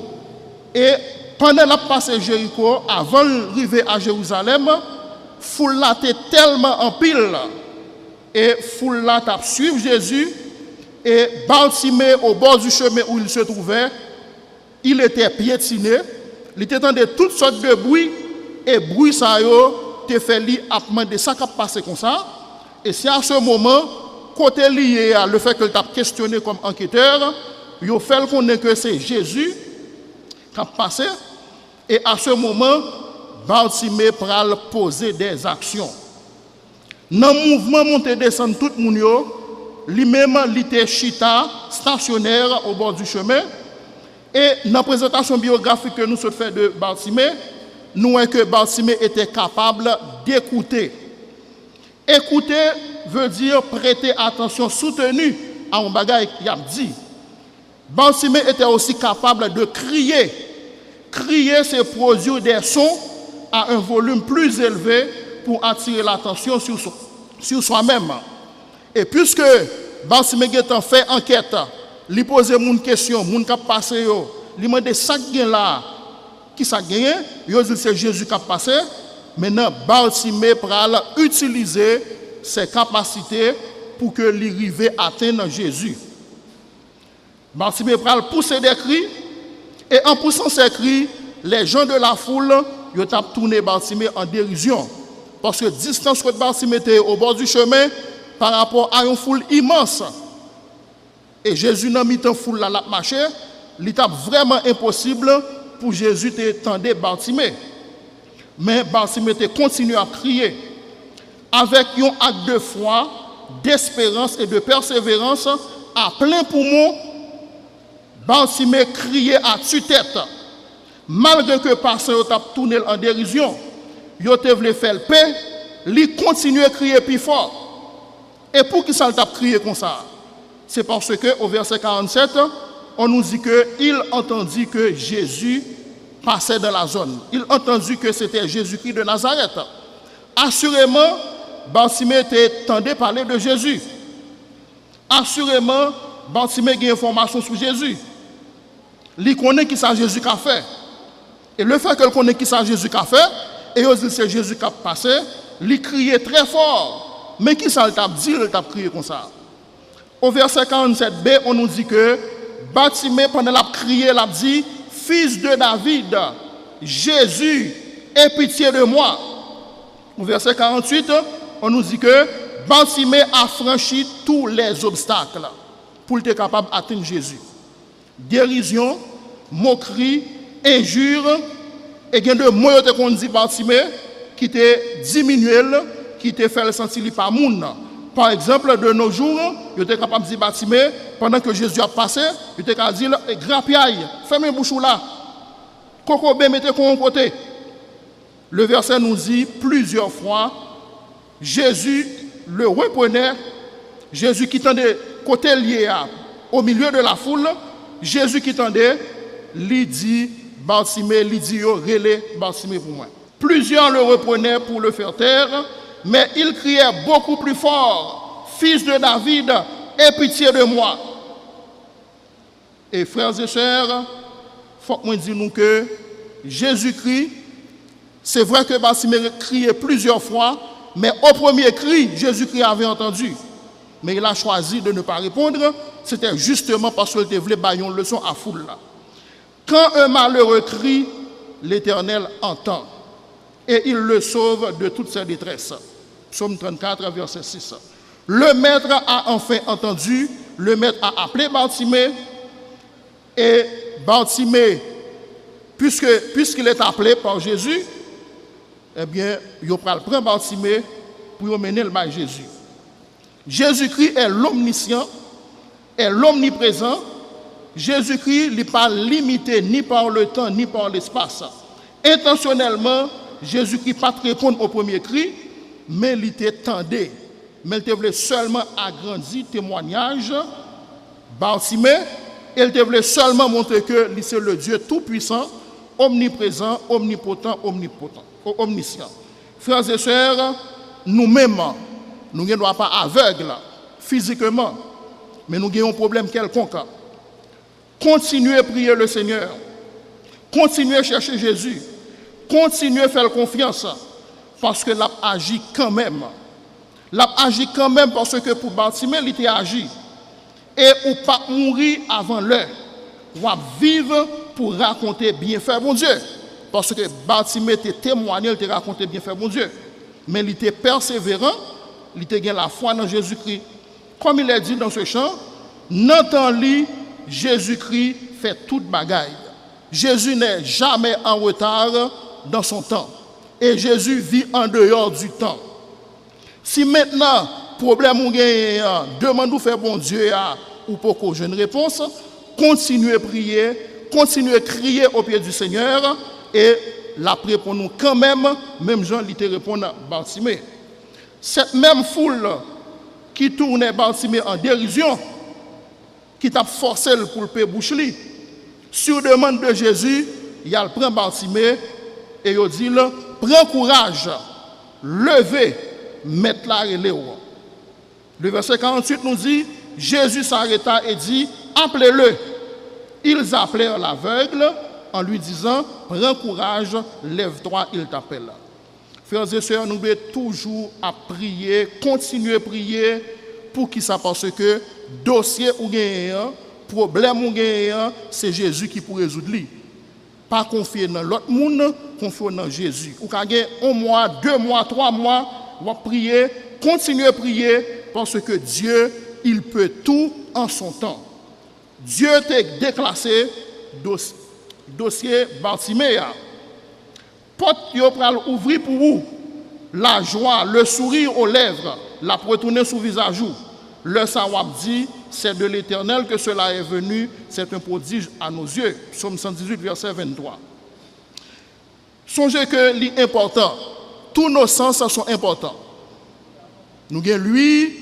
Et pendant la passé Jéricho, avant d'arriver à Jérusalem, foule là était tellement en pile. Et foule là t'a suivi Jésus. Et Bartimée, au bord du chemin où il se trouvait, il était piétiné. Il était dans toutes sortes de bruits. Et bruit ça te fait lui à demander ça qui a passé comme ça. Et c'est à ce moment, côté lié à le fait que tu as questionné comme enquêteur, il fait connaître que c'est Jésus qui a passé. Et à ce moment, Bartimée pral poser des actions. Dans le mouvement monter descendre tout le monde, lui-même il était chita stationnaire au bord du chemin. Et dans la présentation biographique que nous avons fait de Bartimée, nous voyons que Bartimée était capable d'écouter. Écouter veut dire prêter attention soutenue à un bagage qu'il a dit. Bartimée était aussi capable de crier. Crier, c'est produire des sons à un volume plus élevé pour attirer l'attention sur soi-même. Et puisque Bartimée a fait enquête, il pose une question, il a passé, il demande ça là. Qui ça gagné? Il dit c'est Jésus qui a passé. Maintenant, Bartimée pral utiliser ses capacités pour que l'arrivée atteigne Jésus. Bartimée pral pousser des cris et en poussant ces cris, les gens de la foule ils ont tourné Bartimée en dérision parce que la distance que Bartimée était au bord du chemin par rapport à une foule immense. Et Jésus n'a mis en foule là marcher, il était vraiment impossible pour Jésus de tendre Bartimée. Mais Bartimée continue à crier avec un acte de foi, d'espérance et de persévérance à plein poumon. Bartimée criait à tue-tête. Malgré que personne n'a tourné en dérision, il a voulu faire paix, il continue à crier plus fort. Et pour qui ça a crié comme ça? C'est parce qu'au verset 47, on nous dit qu'il entendit que Jésus passait dans la zone. Il entendit que c'était Jésus-Christ de Nazareth. Assurément, Bartimée entendait parler de Jésus. Assurément, Bartimée a une information sur Jésus. Il connaît qui ça Jésus a fait. Et le fait qu'il connaît qui ça Jésus a fait, et il dit c'est Jésus qui a passé, il criait très fort. Mais qui ça t'a dit, il t'a crié comme ça? Au verset 47b, on nous dit que Bartimée, pendant la crié, il a dit, Fils de David, Jésus, aie pitié de moi. Au verset 48, on nous dit que Bartimée a franchi tous les obstacles pour être capable d'atteindre Jésus. Dérision, moquerie, injure, et il y a de mots qu'on dit Bartimée qui te diminué, qui te fait le sentir pas moun. Par exemple, de nos jours, il était capable de dire Bartimée, pendant que Jésus a passé, il était capable de dire Grapiaille, fermez bouche là. Coco B, mettez qu'on côté. Le verset nous dit plusieurs fois, Jésus le reprenait, Jésus qui tendait côté lié au milieu de la foule, Jésus qui tendait, lui dit Bartimée, lui dit relais Bartimée pour moi. Plusieurs le reprenaient pour le faire taire, mais il criait beaucoup plus fort, Fils de David, aie pitié de moi. Et frères et sœurs, il faut que nous disions que Jésus-Christ, c'est vrai que Bartimée criait plusieurs fois, mais au premier cri, Jésus-Christ avait entendu. Mais il a choisi de ne pas répondre, c'était justement parce qu'il voulait bailler une leçon à foule là. Quand un malheureux crie, l'Éternel entend et il le sauve de toute sa détresse. Psaume 34, verset 6. Le maître a enfin entendu, le maître a appelé Bartimée et Bartimée, puisqu'il est appelé par Jésus, eh bien, il va prendre Bartimée pour mener le bail Jésus. Jésus-Christ est l'omniscient, est l'omniprésent. Jésus-Christ n'est pas limité ni par le temps ni par l'espace. Intentionnellement, Jésus-Christ n'a pas répondre au premier cri, mais il t'attendait. Mais il voulait seulement agrandir témoignage. Bartimée, il voulait seulement montrer que c'est le Dieu tout-puissant, omniprésent, omnipotent, omniscient. Frères et sœurs, nous-mêmes, nous ne sommes pas aveugles physiquement, mais nous avons un problème quelconque. Continuez à prier le Seigneur. Continuez à chercher Jésus. Continuez à faire confiance parce que l'a agi quand même. L'a agi quand même parce que pour Bartimée, il a agi. Et ou pas mourir avant l'heure. Ou vivre pour raconter bienfait bon Dieu. Parce que Bartimée était témoigné, il te raconté bienfait bon Dieu. Mais il était persévérant, il était gagné la foi dans Jésus-Christ. Comme il est dit dans ce chant, n'entend-lui, Jésus-Christ fait toute bagaille. Jésus n'est jamais en retard dans son temps. Et Jésus vit en dehors du temps. Si maintenant, problème ou gagne, demande ou faire bon Dieu ou pour qu'on ait une réponse, continuez à prier, continuez à crier au pied du Seigneur et la prière pour nous quand même Jean lui te répond à Bartimée. Cette même foule qui tournait Bartimée en dérision, qui t'a forcé pour le payer bouche li, sur demande de Jésus, il a pris Bartimée et il dit prends courage, levez, mettez la relève. Le verset 48 nous dit Jésus s'arrêta et dit appelez-le. Ils appelèrent l'aveugle en lui disant prends courage, lève-toi, il t'appelle. Frères et sœurs, nous devons toujours à prier, continuer à prier pour qui ça, parce que dossier ou gagnant, problème ou gagnant, c'est Jésus qui peut résoudre. Pas confier dans l'autre monde, confier dans Jésus. Ou quand il 1 mois, 2 mois, 3 mois, on va prier, continuer à prier parce que Dieu, il peut tout en son temps. Dieu t'a déclassé dossier Bartimée. Porte yo pral ouvrir pour vous. La joie, le sourire aux lèvres, la retourner sous visage. Le sawab dit, c'est de l'Éternel que cela est venu, c'est un prodige à nos yeux. Psaume 118, verset 23. Songez que l'important, tous nos sens sont importants. Nous avons l'ouïe,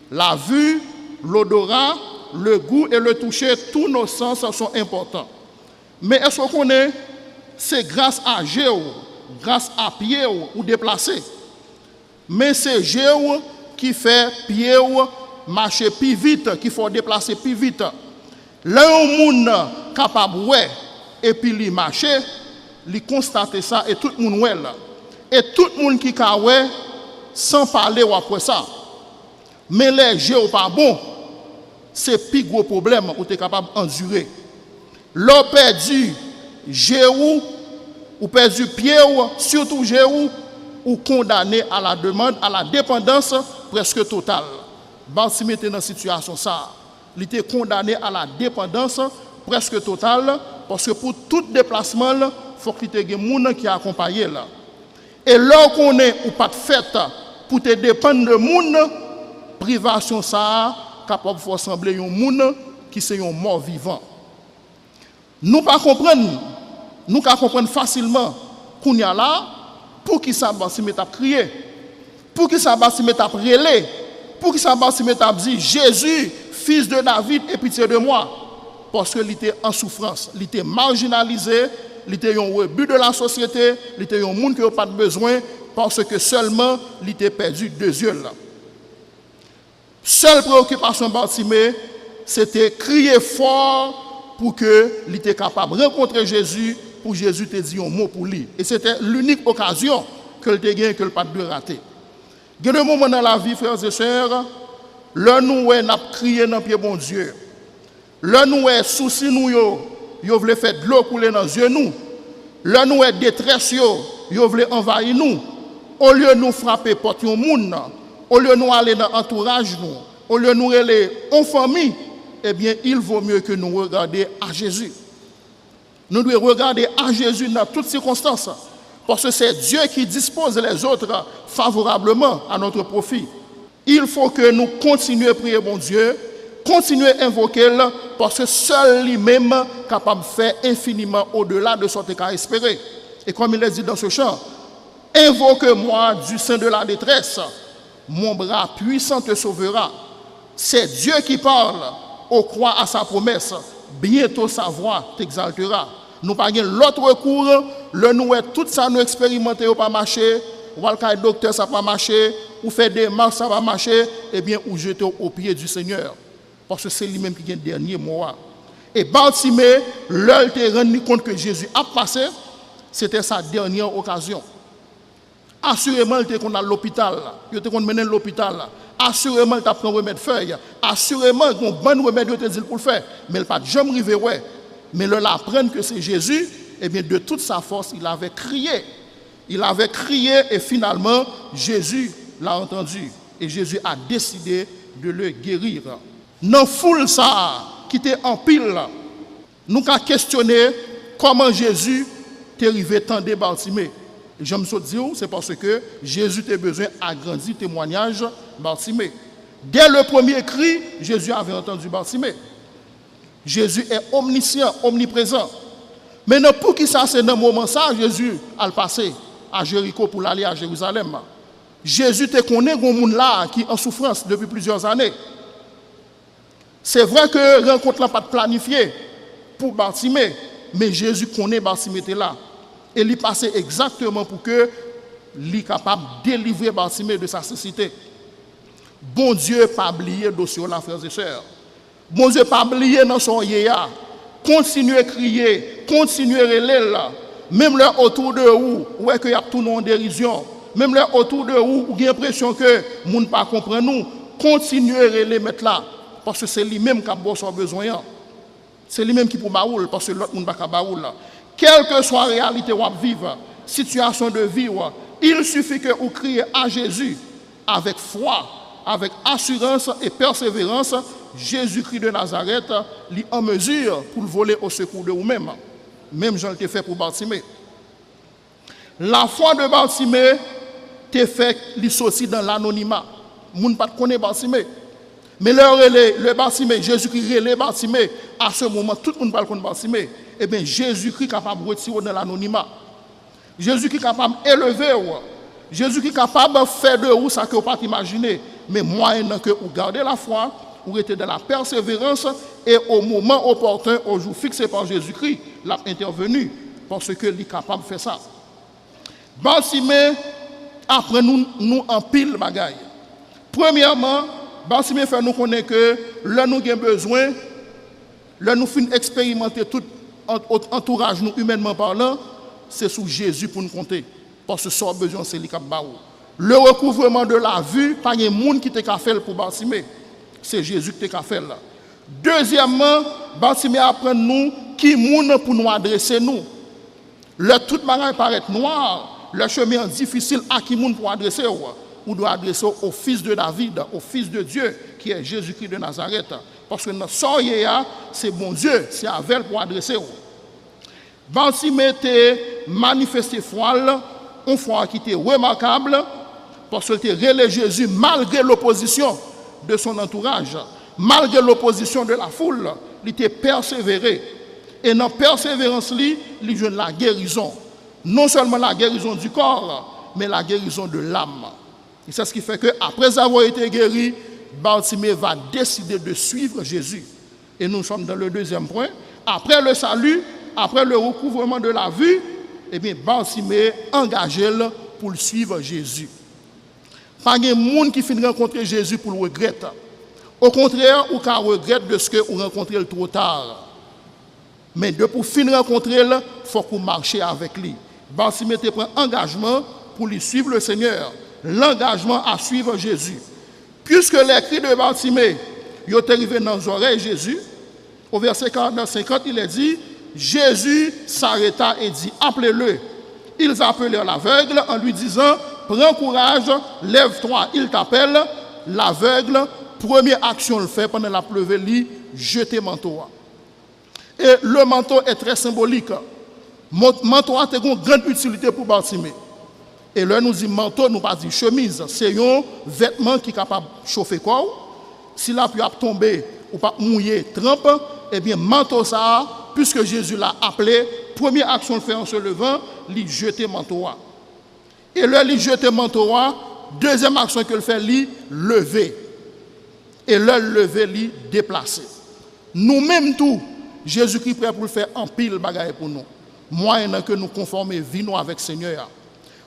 la vue, l'odorat, le goût et le toucher, tous nos sens sont importants. Mais est-ce qu'on connaît, c'est grâce à Jéhu, grâce à pied ou déplacé. Mais c'est Jéhu qui fait pied marcher plus vite, qu'il faut déplacer plus vite. Là où on est capable et puis il marcher, il constate ça et tout le monde ouais là. Et tout le monde qui a ouais sans parler ou après ça. Mais les jeux ou pas bon, c'est le plus gros problème où tu es capable d'endurer. L'on perdu jeu ou perdu pied ou surtout jeu ou condamné à la demande, à la dépendance presque totale. Bartimée était dans une situation ça. Il était condamné à la dépendance presque totale parce que pour tout déplacement, il faut qu'il y ait des gens qui accompagnent là. Et là qu'on est ou pas de fête pour te dépendre de monde, privation ça capable de ressembler à un monde qui c'est un mort vivant. Nous pas comprendre, nous pas comprendre facilement qu'on y a là pour qui ça Bartimée t'a crié, pour qui ça Bartimée t'a relé, pour qui ça Bartimée t'a dit Jésus, fils de David, aie pitié de moi, parce qu'il était en souffrance, il était marginalisé. Il était un rebut de la société, il était un monde qui n'a pas de besoin parce que seulement il était perdu 2 yeux là. Seule préoccupation de Bartimée, c'était crier fort pour qu'il était capable de rencontrer Jésus, pour Jésus te dire un mot pour lui. Et c'était l'unique occasion que il te gagne que le pas de rater. Il y a des moments dans la vie, frères et sœurs, là nous n'a crié dans pied bon Dieu. Là nous souci nous yo voulait faire de l'eau couler dans les yeux nous. Là nous est détresse yo voulait envahir nous. Au lieu de nous frapper porte un monde, au lieu de nous aller dans l'entourage nous, au lieu de nous aller en famille, eh bien il vaut mieux que nous regardions à Jésus. Nous devons regarder à Jésus dans toutes circonstances parce que c'est Dieu qui dispose les autres favorablement à notre profit. Il faut que nous continuions à prier bon Dieu. Continuez à invoquer parce que seul lui-même est capable de faire infiniment au-delà de ce qu'on a espéré. Et comme il est dit dans ce chant, invoque-moi du sein de la détresse, mon bras puissant te sauvera. C'est Dieu qui parle, au croix à sa promesse, bientôt sa voix t'exaltera. Nous n'avons pas l'autre recours, le nous tout ça nous expérimenter ou pas marcher, ou le docteur ça pas marcher, ou faire des marches ça va marcher, et bien ou jeter au pied du Seigneur. Parce que c'est lui-même qui a le dernier mot. Et Bartimée, l'heure il s'est rendu compte que Jésus a passé, c'était sa dernière occasion. Assurément, il était qu'on a l'hôpital, il était qu'on menait l'hôpital. Assurément, il t'a pris un remède feuille. Assurément, il y a un bon remède il dit pour le faire. Mais il n'a pas jamais arrivé, ouais. Mais le apprendre que c'est Jésus, et bien de toute sa force, il avait crié. Il avait crié et finalement, Jésus l'a entendu. Et Jésus a décidé de le guérir. Dans la foule ça, qui était en pile, nous avons questionné comment Jésus est arrivé tant de Bartimée. Je me suis dit, c'est parce que Jésus a besoin d'agrandir le témoignage de Bartimée. Dès le premier cri, Jésus avait entendu Bartimée. Jésus est omniscient, omniprésent. Maintenant, pour qui ça, c'est dans ce moment ça, Jésus a passé à Jéricho pour aller à Jérusalem. Jésus te connaît un monde là qui est en souffrance depuis plusieurs années. C'est vrai que la rencontre n'a pas planifiée pour Bartimée, mais Jésus connaît Bartimée là. Et il passait exactement pour que il soit capable de délivrer Bartimée de sa cécité. Bon Dieu, pas oublier le dossier là, frères et sœurs. Bon Dieu, pas oublier dans son yéya. Continuez à crier, continuez à relayer là. Même là autour de vous, ouais que y a tout en dérision. Même là autour de vous, vous avez l'impression que les gens ne comprennent pas nous. Continuez à relayer mettre là. Parce que c'est lui-même qui a besoin. C'est lui-même qui peut baoul, parce que l'autre monde n'a pas baoul. Quelle que soit la réalité ou vivre, situation de vie, il suffit que vous criez à Jésus avec foi, avec assurance et persévérance. Jésus-Christ de Nazareth est en mesure pour le voler au secours de vous-même. Même Jean l'a fait pour Bartimée. La foi de Bartimée t'a fait lui sortir dans l'anonymat. Les gens ne connaissent pas Bartimée. Mais le Bartimée, Jésus-Christ relève Bartimée, à ce moment, tout le monde parle de Bartimée. Eh bien, Jésus-Christ est capable de retirer dans l'anonymat. Jésus-Christ est capable d'élever. Jésus-Christ est capable de faire de vous ça que vous ne pouvez pas imaginer. Mais moyen que vous gardez la foi, vous êtes dans la persévérance et au moment opportun, au jour fixé par Jésus-Christ, il a intervenu parce qu'il est capable de faire ça. Bartimée, après nous en pile bagaille. Premièrement, Bartimée fait nous connaître que là nous avons besoin, là nous finissons expérimenter tout entourage nous humainement parlant, c'est sous Jésus pour nous compter. Parce que ce qu'on a besoin, c'est lui qui a besoin. Le recouvrement de la vue, pas de monde qui t'a fait pour Bartimée. C'est Jésus qui t'a fait là. Deuxièmement, Bartimée apprend nous qui monde pour nous adresser nous. Le tout bagage paraît noir, le chemin difficile à qui monde pour adresser ou doit adresser au fils de David, au fils de Dieu qui est Jésus-Christ de Nazareth. Parce que notre soyez c'est bon Dieu, c'est avec pour adresser. Bartimée était manifesté foi, une foi qui était remarquable, parce qu'il était relais Jésus malgré l'opposition de son entourage, malgré l'opposition de la foule, il était persévéré. Et dans la persévérance, il joue la guérison. Non seulement la guérison du corps, mais la guérison de l'âme. Et c'est ce qui fait qu'après avoir été guéri, Bartimée va décider de suivre Jésus. Et nous sommes dans le deuxième point. Après le salut, après le recouvrement de la vue, eh bien, Bartimée engagé pour suivre Jésus. Pas de monde qui finit rencontrer Jésus pour le regretter. Au contraire, ou qu'à regrette de ce que vous rencontrez trop tard. Mais pour finir rencontrer, il faut qu'on marche avec lui. Bartimée prend engagement pour lui suivre le Seigneur. L'engagement à suivre Jésus. Puisque les cris de Bartimée sont arrivés dans les oreilles de Jésus, au verset 49, il est dit, Jésus s'arrêta et dit, appelez-le. Ils appelèrent l'aveugle en lui disant, prends courage, lève-toi, il t'appelle. L'aveugle, première action le fait pendant la pleuve, lui, jeter manteau. Et le manteau est très symbolique. Manteau a une grande utilité pour Bartimée. Et là, nous dit manteau, nous pas dit chemise. C'est un vêtement qui est capable de chauffer corps. S'il a pu tomber ou pas mouiller, trempe, eh bien, manteau ça, puisque Jésus l'a appelé, première action le fait en se levant, il jeter manteau. Et là, il jette manteau, deuxième action qu'il fait, il lever. Et là, lever, il déplacer. Nous-mêmes tout, Jésus-Christ prêt pour le faire en pile bagaille pour nous. Moyen que nous conformer vie nous avec le Seigneur.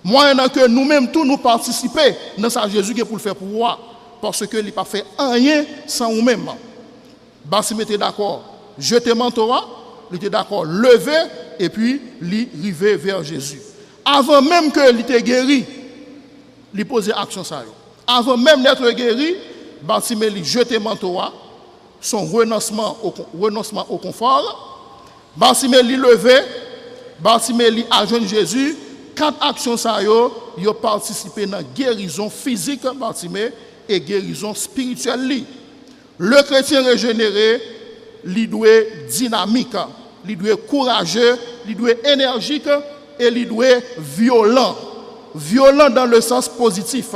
Moyen que nous-mêmes tous nous participer dans ça Jésus qui est pour le faire pour moi. Parce que il n'a pas fait rien sans nous-mêmes. Bartimée était d'accord, jeter manteau, il était d'accord, lever et puis il river vers Jésus. Avant même que il était guéri, il posait action ça. Avant même d'être guéri, Bartimée il jeter manteau, son renoncement au confort. Bartimée il levé, Bartimée il adjoint Jésus. 4 actions ça yo participé dans guérison physique Bartimée et guérison spirituelle. Le chrétien régénéré, il doit dynamique, il doit courageux, il doit énergique et il doit violent. Violent dans le sens positif.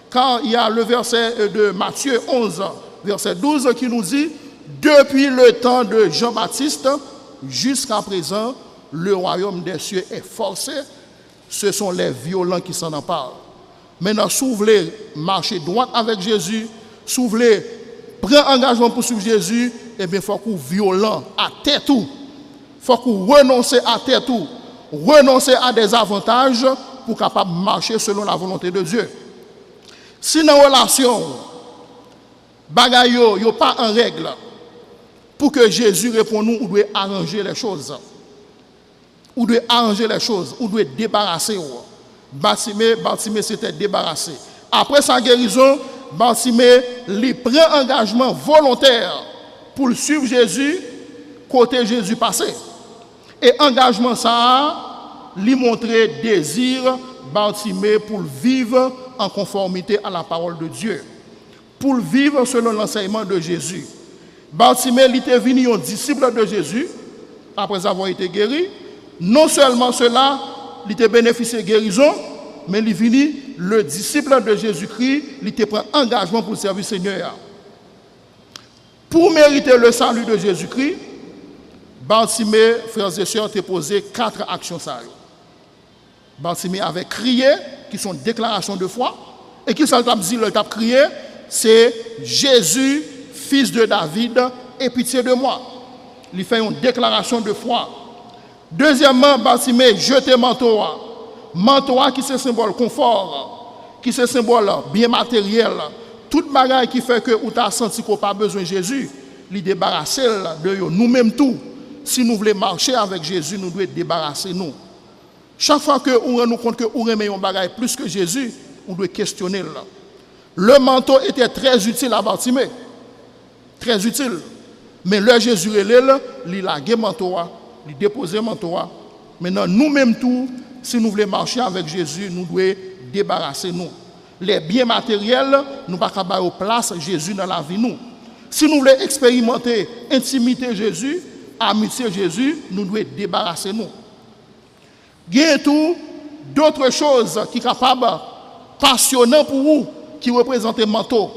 Quand il y a le verset de Matthieu 11, verset 12 qui nous dit « Depuis le temps de Jean-Baptiste jusqu'à présent, le royaume des cieux est forcé. Ce sont les violents qui s'en emparent. » Maintenant, si vous voulez marcher droit avec Jésus, si vous voulez prendre engagement pour suivre Jésus, eh bien, il faut que vous violent à tête tout. Il faut que vous renoncez à tête tout. Renoncer à des avantages pour capable marcher selon la volonté de Dieu. Si dans la relation, bagaille yo pas en règle, pour que Jésus réponde nous, on doit arranger les choses. On doit arranger les choses, on doit débarrasser. Bartimée s'était débarrassé. Après sa guérison, Bartimée lui prend engagement volontaire pour suivre Jésus, côté Jésus passé. Et engagement ça, lui montrer désir Bartimée pour vivre en conformité à la parole de Dieu, pour vivre selon l'enseignement de Jésus. Bartimée était venu un disciple de Jésus après avoir été guéri. Non seulement cela, il était bénéficié de guérison, mais il est venu le disciple de Jésus-Christ, il était pris engagement pour servir le Seigneur. Pour mériter le salut de Jésus-Christ, Bartimée, frères et sœurs, a posé 4 actions. Bartimée avait crié, qui sont déclarations de foi, et qui s'est dit, le tape crié, c'est Jésus, fils de David, aie pitié de moi. Il fait une déclaration de foi. Deuxièmement, Bartimée jeté manteau. Manteau qui c'est symbole confort, qui c'est symbole bien matériel. Toute bagaille qui fait que vous avez senti qu'on n'a pas besoin de Jésus, il débarrasser de nous-mêmes tout. Si nous voulons marcher avec Jésus, nous devons débarrasser nous. Chaque fois que on rend nous compte que on aime un bagage plus que Jésus, on doit questionner là. Le manteau était très utile à Bartimée. Très utile. Mais le Jésus il a gagné manteau, il a déposé manteau. Maintenant, nous-mêmes tout, si nous voulons marcher avec Jésus, nous devons débarrasser nous. Les biens matériels, nous ne pouvons pas avoir place Jésus dans la vie nous. Si nous voulons expérimenter intimité Jésus, amitié Jésus, nous devons débarrasser nous. Il y a tout d'autres choses qui sont capables, passionnantes pour vous, qui représentent le manteau.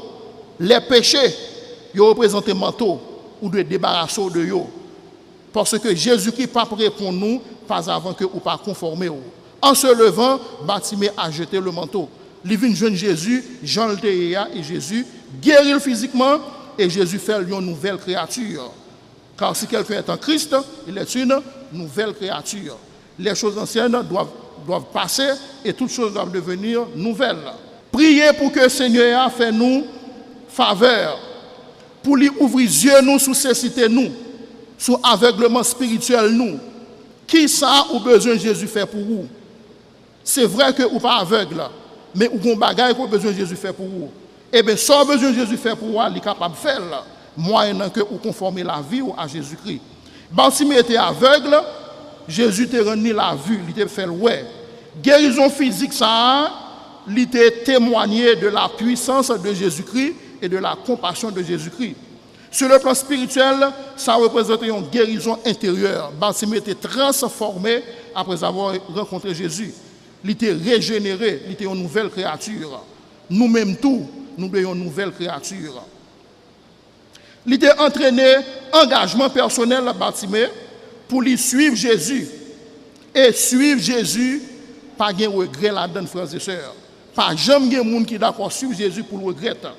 Les péchés, ils représentent le manteau, ou de débarrasser de eux. Parce que Jésus-Christ pas prêt pour nous, pas avant que ou pas conformer. En se levant, Bartimée a jeté le manteau. Il vient jeune Jésus, Jean le Théa et Jésus guérit physiquement et Jésus fait une nouvelle créature. Car si quelqu'un est en Christ, il est une nouvelle créature. Les choses anciennes doivent passer et toutes choses doivent devenir nouvelles. Priez pour que le Seigneur fasse nous faveur, pour lui ouvrir les yeux nous, sous cécité nous, sous aveuglement spirituel nous. Qui ça ou besoin de Jésus faire pour vous? C'est vrai que vous pas aveugle, mais vous avez un bagage que besoin de Jésus faire pour vous. Eh bien, sans besoin de Jésus faire pour vous, il est capable de faire, moyennant que vous conformez la vie à Jésus-Christ. Bartimée était aveugle, Jésus t'a rendu la vue, il t'a fait le ouais. Guérison physique, ça, il t'a témoigné de la puissance de Jésus-Christ et de la compassion de Jésus-Christ. Sur le plan spirituel, ça représente une guérison intérieure. Bartimée était transformé après avoir rencontré Jésus. Il était régénéré, il était une nouvelle créature. Nous-mêmes tous, nous sommes une nouvelle créature. Il était entraîné, engagement personnel à Bartimée pour lui suivre Jésus. Et suivre Jésus, pas de regret là-dedans, frères et sœurs. Pas jamais de monde qui est d'accord suivre Jésus pour le regretter.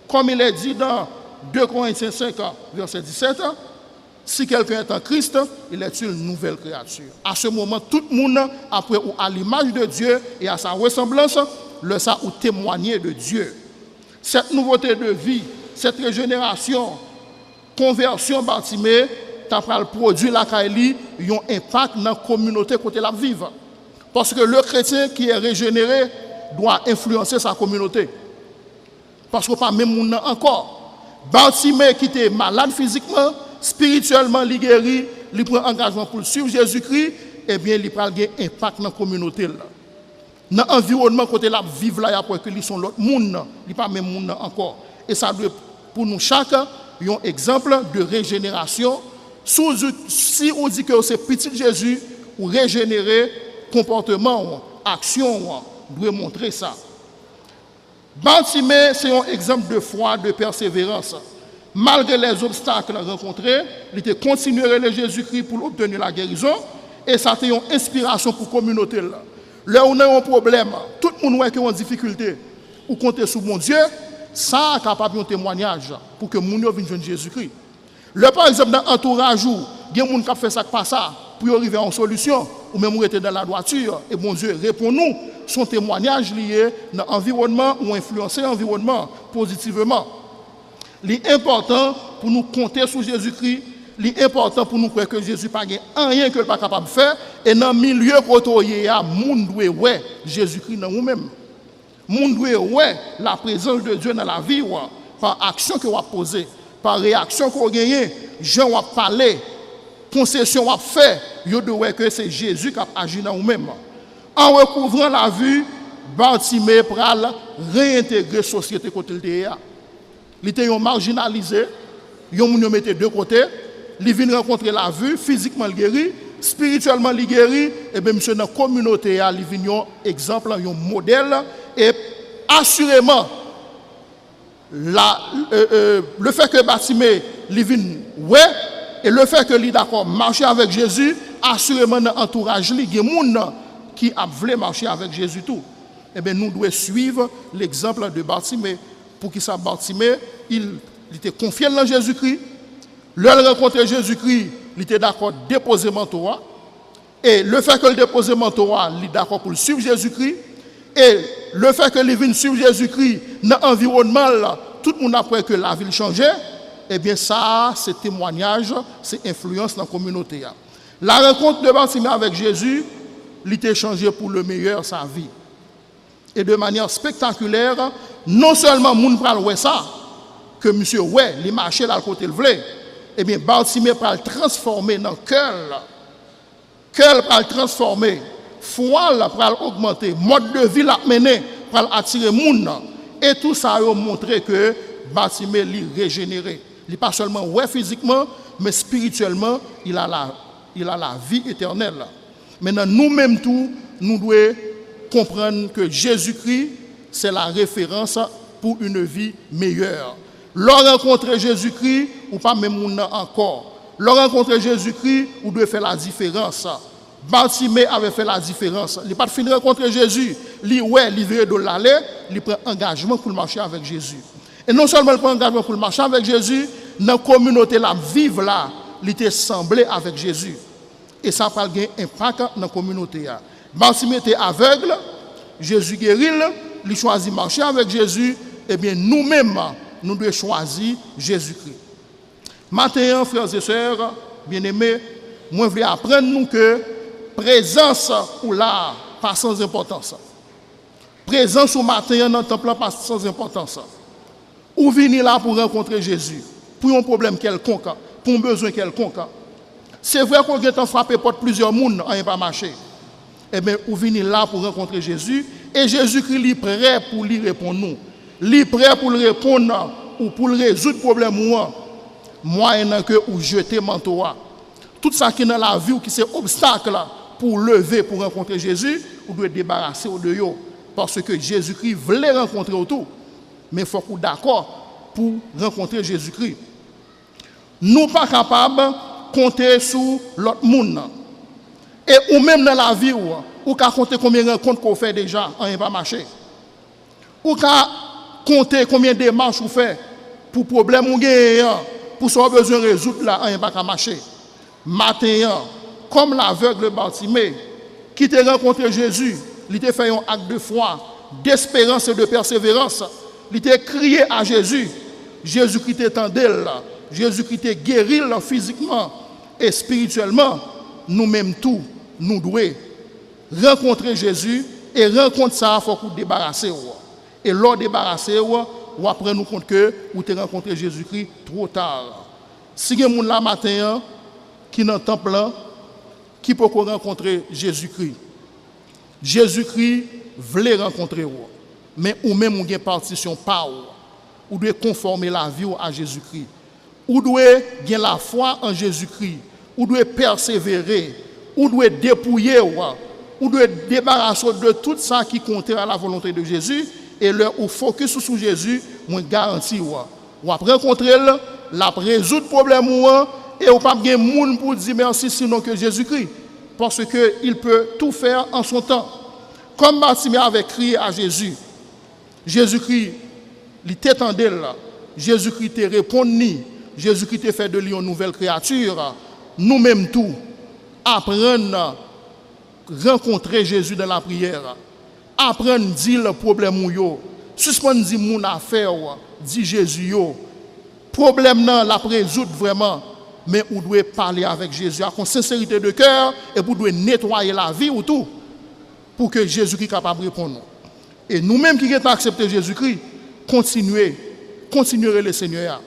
Comme il est dit dans 2 Corinthiens 5, verset 17, si quelqu'un est en Christ, il est une nouvelle créature. À ce moment, tout le monde, après ou à l'image de Dieu et à sa ressemblance, le ça ou témoigner de Dieu. Cette nouveauté de vie, cette régénération, conversion Bartimée, t'as produit la Kaili, ils ont un impact dans la communauté côté la vivre. Parce que le chrétien qui est régénéré doit influencer sa communauté. Parce que pas même monde encore. Bartimée qui était malade physiquement, spirituellement il guéri, il prend engagement pour suivre Jésus-Christ, eh bien il prend un impact dans la communauté. Dans l'environnement côté la vivre là, après que ils sont l'autre monde, il pas même monde encore. Et ça doit pour nous chacun un exemple de régénération. Si on dit que c'est petit Jésus, ou régénérer comportement, action, doit montrer ça. Bartimée, c'est un exemple de foi, de persévérance. Malgré les obstacles rencontrés, il a continué à aller Jésus-Christ pour obtenir la guérison. Et ça a été une inspiration pour la communauté. Là où on a un problème, tout le monde qui a une difficulté, ou compter sur mon Dieu, ça a capable un témoignage pour que les gens viennent joindre Jésus-Christ. Là, par exemple, dans l'entourage, il y a des gens qui fait ça, pas ça, pour arriver à une solution, ou même rester dans la droiture, et mon Dieu répond-nous son témoignage lié dans l'environnement ou influencer l'environnement positivement. L'important pour nous compter sur Jésus-Christ, l'important pour nous croire que Jésus n'a pas rien que pas capable de faire, et dans le milieu côtoyé, monde doit ouais Jésus-Christ dans nous-mêmes. Monde doit ouais la présence de Dieu dans la vie, par action que vous posez, par réaction que vous gagnez, gens vous parlé, concession vous fait, vous doit que c'est Jésus qui a agi dans vous-mêmes. En recouvrant la vue, Bartimée pral réintégrer la société côté le théâtre. Il était marginalisé, il mettait de côté, il vient rencontrer la vue, physiquement il guéri, spirituellement il guéri, et bien monsieur dans la communauté, il vient un exemple, un modèle, et assurément, le fait que Bartimée il vient ouais, et le fait que il d'accord marcher avec Jésus, assurément dans l'entourage, il y a des gens qui a voulu marcher avec Jésus tout. Eh bien, nous devons suivre l'exemple de Bartimée. Pour qu'il soit Bartimée, il était confié dans Jésus-Christ. Lorsqu'il a rencontré Jésus-Christ, il était d'accord de déposer manteau. Et le fait qu'il dépose manteau, il est d'accord pour suivre Jésus-Christ. Et le fait qu'il vienne suivre Jésus-Christ dans l'environnement, tout le monde après que la ville changeait, eh bien ça, c'est témoignage, c'est influence dans la communauté. La rencontre de Bartimée avec Jésus il était changé pour le meilleur sa vie. Et de manière spectaculaire, non seulement moun pral ouais ça, que monsieur ouais, il marchait là côté le vle, eh bien Bartimée pral transformer dans cœur pral transformer, foi pral augmenter, mode de vie l'a mené pral attirer moun. Et tout ça a montré que Bartimée li régénéré. Il n'est pas seulement ouais physiquement, mais spirituellement, il a la vie éternelle. Maintenant, nous-mêmes tout, nous devons comprendre que Jésus-Christ, c'est la référence pour une vie meilleure. Leur rencontrer Jésus-Christ, ou pas même encore. Leur rencontrer Jésus-Christ, ou devez faire la différence. Bartimée avait fait la différence. Il n'a pas fini de rencontrer Jésus. Il veut de l'aller, il prend engagement pour marcher avec Jésus. Et non seulement il prend engagement pour marcher avec Jésus, dans la communauté la vive là, il était semblé avec Jésus. Et ça n'a pas un impact dans la communauté. Bartimée était aveugle, Jésus guérit, il choisit de marcher avec Jésus, et bien nous-mêmes, nous devons choisir Jésus-Christ. Maintenant, frères et sœurs, bien-aimés, moi je veux apprendre nous que présence ou là, pas sans importance. Présence au matin dans le temple, pas sans importance. Ou venir là pour rencontrer Jésus, pour un problème quelconque, pour un besoin quelconque. C'est vrai qu'on a frappé porte plusieurs mondes, on n'a pas marché. Eh bien, ou venir là pour rencontrer Jésus, et Jésus-Christ est prêt pour lui répondre nous. Il est prêt pour lui répondre ou pour résoudre le problème moyen que ou jeter manteau. Tout ça qui est dans la vie ou qui c'est obstacle pour lever pour rencontrer Jésus, ou doit débarrasser de yo parce que Jésus-Christ voulait rencontrer autour. Mais il faut qu'on soit d'accord pour rencontrer Jésus-Christ. Nous ne sommes pas capables de compter sur l'autre monde. Et ou même dans la vie, ou qu'à compter combien de rencontres qu'on fait déjà, on n'a pas marché. Ou qu'à compter combien de démarches on fait pour problème ou pour ce qu'on a besoin de résoudre là, on n'a pas marché. Matin, comme l'aveugle Bartimée, qui t'a rencontré Jésus, il t'a fait un acte de foi, d'espérance et de persévérance. Il t'a crié à Jésus. Jésus-Christ t'étendait là. Jésus-Christ t'a guéri là, physiquement et spirituellement. Nous-mêmes tous, nous devons rencontrer Jésus et rencontrer ça, il faut qu'on débarrasse. Et lors débarrasser, on apprend nous compte que vous avez rencontré Jésus-Christ trop tard. Si vous avez des gens là matin qui dans le temple, qui peut rencontrer Jésus-Christ. Jésus-Christ voulait rencontrer vous. Mais ou même vous avez une partition par vous. Vous devez conformer la vie à Jésus-Christ. Vous devez avoir la foi en Jésus-Christ. Vous devez persévérer. Vous devez dépouiller. Vous devez débarrasser de tout ça qui compte à la volonté de Jésus. Et leur focus sur Jésus, moi garantis. Vous allez rencontrer, la résoudre le problème. Et vous n'avez pas de monde pour dire merci sinon que Jésus-Christ. Parce qu'il peut tout faire en son temps. Comme Bartimée avait crié à Jésus, Jésus-Christ, il t'étendait là. Jésus-Christ te répondit. Jésus-Christ te fait de lui une nouvelle créature. Nous-mêmes tout, apprendre, rencontrer Jésus dans la prière. Apprendre à dire le problème. Suspendre dire mon affaire. Dit Jésus. Problème non, la résoudre vraiment. Mais vous devez parler avec Jésus avec sincérité de cœur et vous devez nettoyer la vie ou tout pour que Jésus-Christ soit capable de répondre. Et nous-mêmes qui avons accepté Jésus-Christ, continuez le Seigneur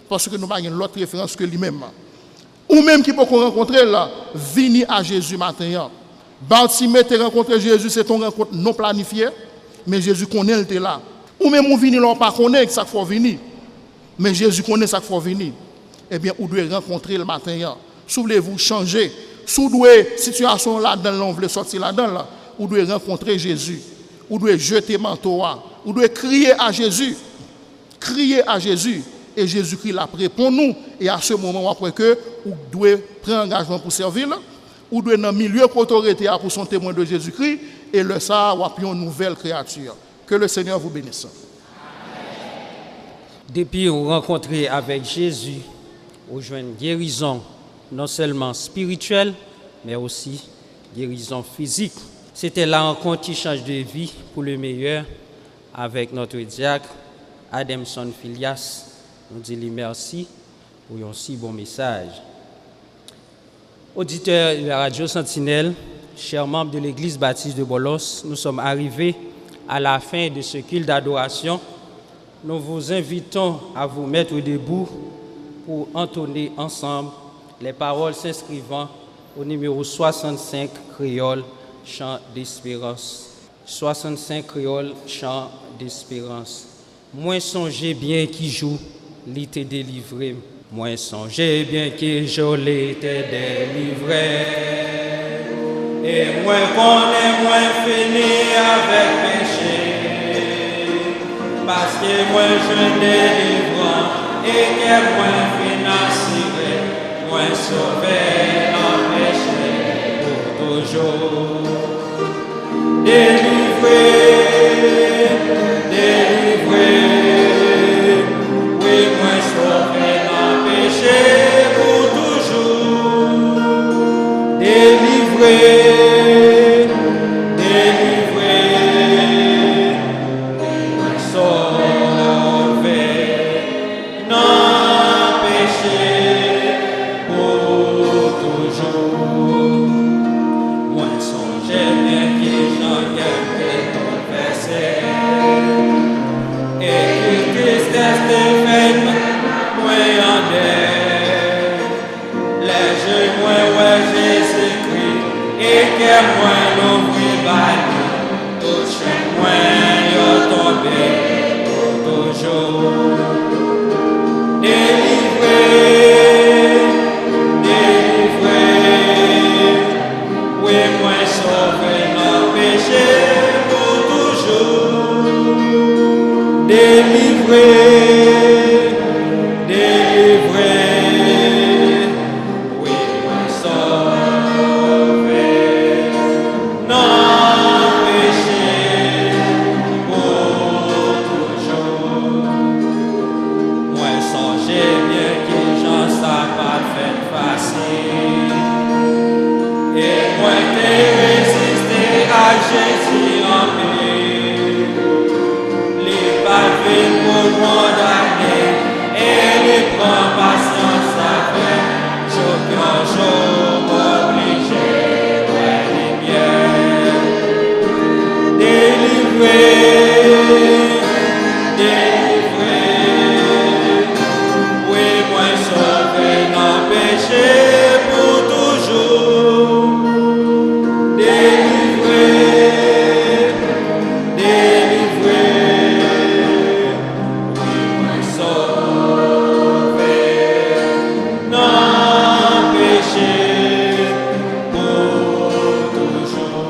parce que nous n'avons pas l'autre référence que lui-même. Ou même qui peut rencontrer là, venez à Jésus matin. Bartimée te rencontrer Jésus, c'est ton rencontre non planifiée, mais Jésus connaît le là. Ou même vous venez là, pas connaître ça qu'il faut venir, mais Jésus connaît ça qu'il faut venir. Eh bien, vous devez rencontrer le matin. Si vous voulez vous changer, si vous devez, situation là-dedans, vous voulez sortir là-dedans, vous devez rencontrer Jésus. Vous devez jeter manteau. Vous devez crier à Jésus. Crier à Jésus. Et Jésus-Christ l'a répond nous. Et à ce moment, après que vous devez prendre engagement pour servir, vous devez dans le milieu d'autorité pour son témoin de Jésus-Christ. Et le ça, vous avez une nouvelle créature. Que le Seigneur vous bénisse. Depuis vous rencontrez avec Jésus, vous jouez une guérison non seulement spirituelle, mais aussi guérison physique. C'était la rencontre qui change de vie pour le meilleur avec notre diacre Adamson Filias. Nous disons merci pour un si bon message. Auditeurs de la Radio Sentinelle, chers membres de l'Église baptiste de Bolos, nous sommes arrivés à la fin de ce culte d'adoration. Nous vous invitons à vous mettre debout pour entonner ensemble les paroles s'inscrivant au numéro 65 créole, chant d'espérance. 65 créole, chant d'espérance. Moins songez bien qui joue, l'été délivré. Moins songez bien qui joue, l'été délivré. Et moins qu'on est moins fini avec péché. Parce que moins je délivrant et que moins financé, moins sauvé en péché pour toujours. Délivré, délivré, oui, moins sauvé en péché pour toujours. Délivré, délivré, moins sauvé non péché pour toujours. Moins songez bien qui j'en quelques bouleversés et qui tristesse de fait moins en deuil. Les jeux moins ouais Jésus-Christ et que moins l'ouvrir bâti, touche moins yo tombé pour toujours. Délivré, délivré, oui, moins sauvé non péché pour toujours. Délivré, délivré, oui, moins sauvé non péché pour toujours. Moins songez bien que j'en sais pas fait facile. Et moi t'ai résisté à Jésus en paix. Les pavés pour condamner et les prend patience avec. Chacun jour obligé ouais les miens. Délivré, délivré, oui moi sauvé non péché pour toujours. Délivré, délivré, oui moi sauvé non péché pour toujours.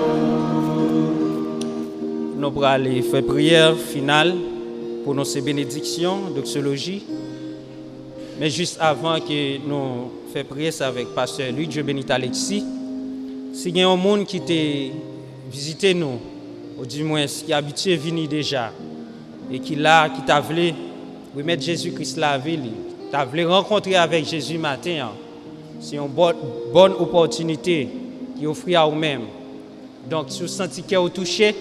Nous allons aller faire prière finale pour nos bénédictions, doxologie. Mais juste avant que nous fassions prier ça avec pasteur Louis Dieu bénit Alexis, s'il y a un monde qui t'a visité nous, ou du moins qui est habitué à venir déjà, et qui t'a voulu remettre Jésus-Christ la ville, t'a voulu rencontrer avec Jésus matin, c'est une bonne opportunité qui offre à vous-même. Donc, si vous sentez que vous touché,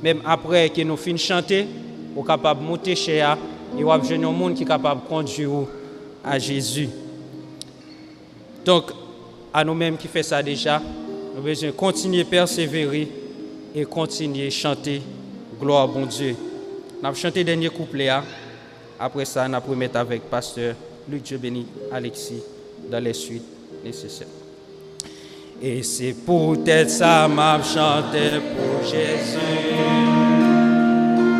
même après que nous finissons de chanter, vous êtes capable de monter chez vous et vous avez un monde qui est capable de conduire à Jésus. Donc, à nous-mêmes qui faisons ça déjà, nous avons besoin de continuer à persévérer et continuer à chanter gloire à bon Dieu. Nous avons chanté le dernier couplet. Après ça, nous allons mettre avec pasteur Luc Dieu béni Alexis dans les suites nécessaires. Et c'est peut-être ça m'a chanté pour Jésus.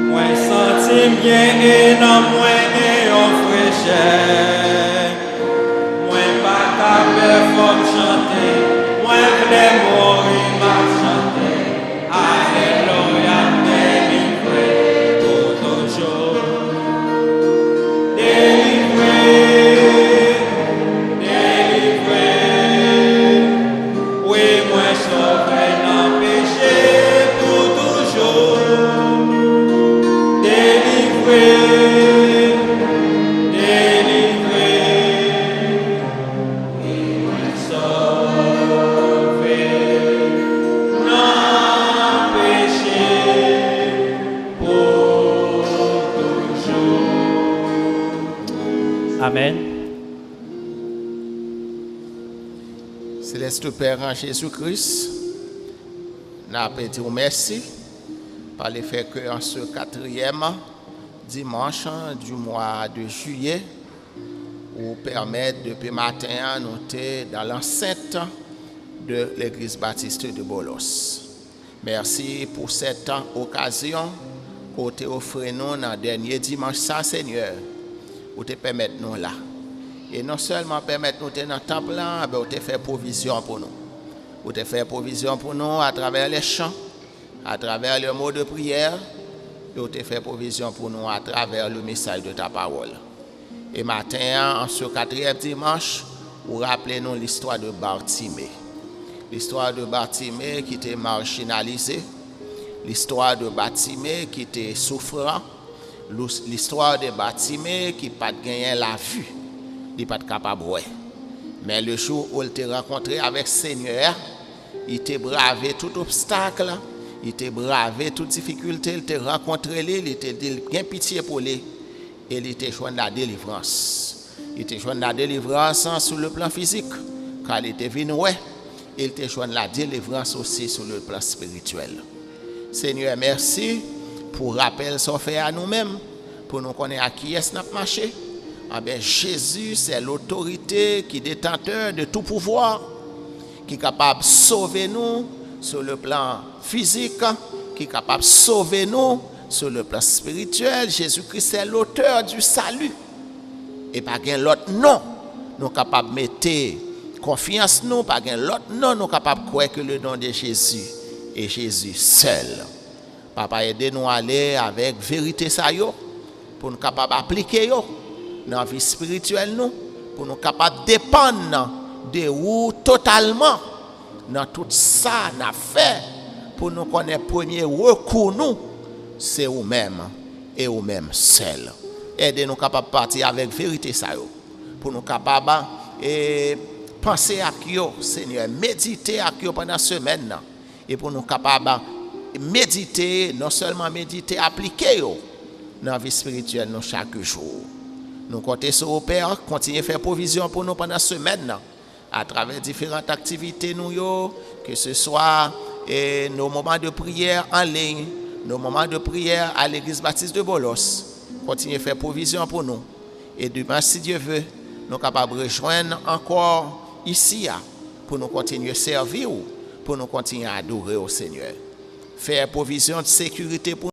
Moi senti bien et non moins et en fraîcheur. Moi pas capable de chanter. Moi voulais mourir m'a chanté. Alléluia délivré pour toujours. Délivré, délivré. Oui, moi sauvé non péché pour toujours. Délivré, délivré. Oui, moi sauvé non péché pour toujours. Amen. Céleste Père en Jésus-Christ, nous avons dit merci par le fait qu'en ce 4e dimanche du mois de juillet, vous permettre depuis matin nous sommes dans l'enceinte de l'église baptiste de Bolos. Merci pour cette occasion que tu offert nous dans le dernier dimanche, ça, Seigneur, pour te permettre nous là. Et non seulement permettre nous dans le temple là, mais tu fait provision pour nous. Vous te fait provision pour nous à travers les chants, à travers le mot de prière, et vous te fait provision pour nous à travers le message de ta parole. Et matin, en ce 4e dimanche, vous rappelez-nous l'histoire de Bartimée. L'histoire de Bartimée qui était marginalisé, l'histoire de Bartimée qui était souffrant, l'histoire de Bartimée qui n'a pas gagné la vue, il n'est pas capable de voir. Mais le jour où il t'a rencontré avec le Seigneur, il t'a bravé tout obstacle, il t'a bravé toute difficulté, il t'a rencontré, il t'a dit bien pitié pour lui, et il t'a choisi la délivrance. Il t'a choisi la délivrance sur le plan physique, car il était venu, il t'a choisi la délivrance aussi sur le plan spirituel. Seigneur, merci pour rappel qu'on fait à nous-mêmes, pour nous connaître à qui est notre marché. Ah ben, Jésus, c'est l'autorité qui est détenteur de tout pouvoir, qui est capable de sauver nous sur le plan physique, qui est capable de sauver nous sur le plan spirituel. Jésus-Christ, c'est l'auteur du salut. Et pas qu'un l'autre non, nous sommes capables de mettre confiance, nous, pas qu'un l'autre non, nous sommes capables de croire que le nom de Jésus est Jésus seul. Papa, aidez-nous à aller avec vérité ça yo, pour nous capables d'appliquer yo dans la vie spirituelle nous, pour nous capables de dépendre de vous totalement dans tout ça n'a fait, pour nous connaître premier recours nous, c'est vous-même et vous-même seul. Aidez-nous capables de partir avec vérité ça yo, pour nous capables et penser à Kyo, Seigneur, méditer à Kyo pendant la semaine, et pour nous capables méditer, non seulement méditer, appliquer yo dans la vie spirituelle nous chaque jour. Nous comptons sur le Père, continuez à faire provision pour nous pendant la semaine, à travers différentes activités, que ce soit nos moments de prière en ligne, nos moments de prière à l'église baptiste de Bolos. Continuez à faire provision pour nous. Et demain, si Dieu veut, nous sommes capables de rejoindre encore ici, pour nous continuer à servir, pour nous continuer à adorer au Seigneur. Faire provision de sécurité pour nous.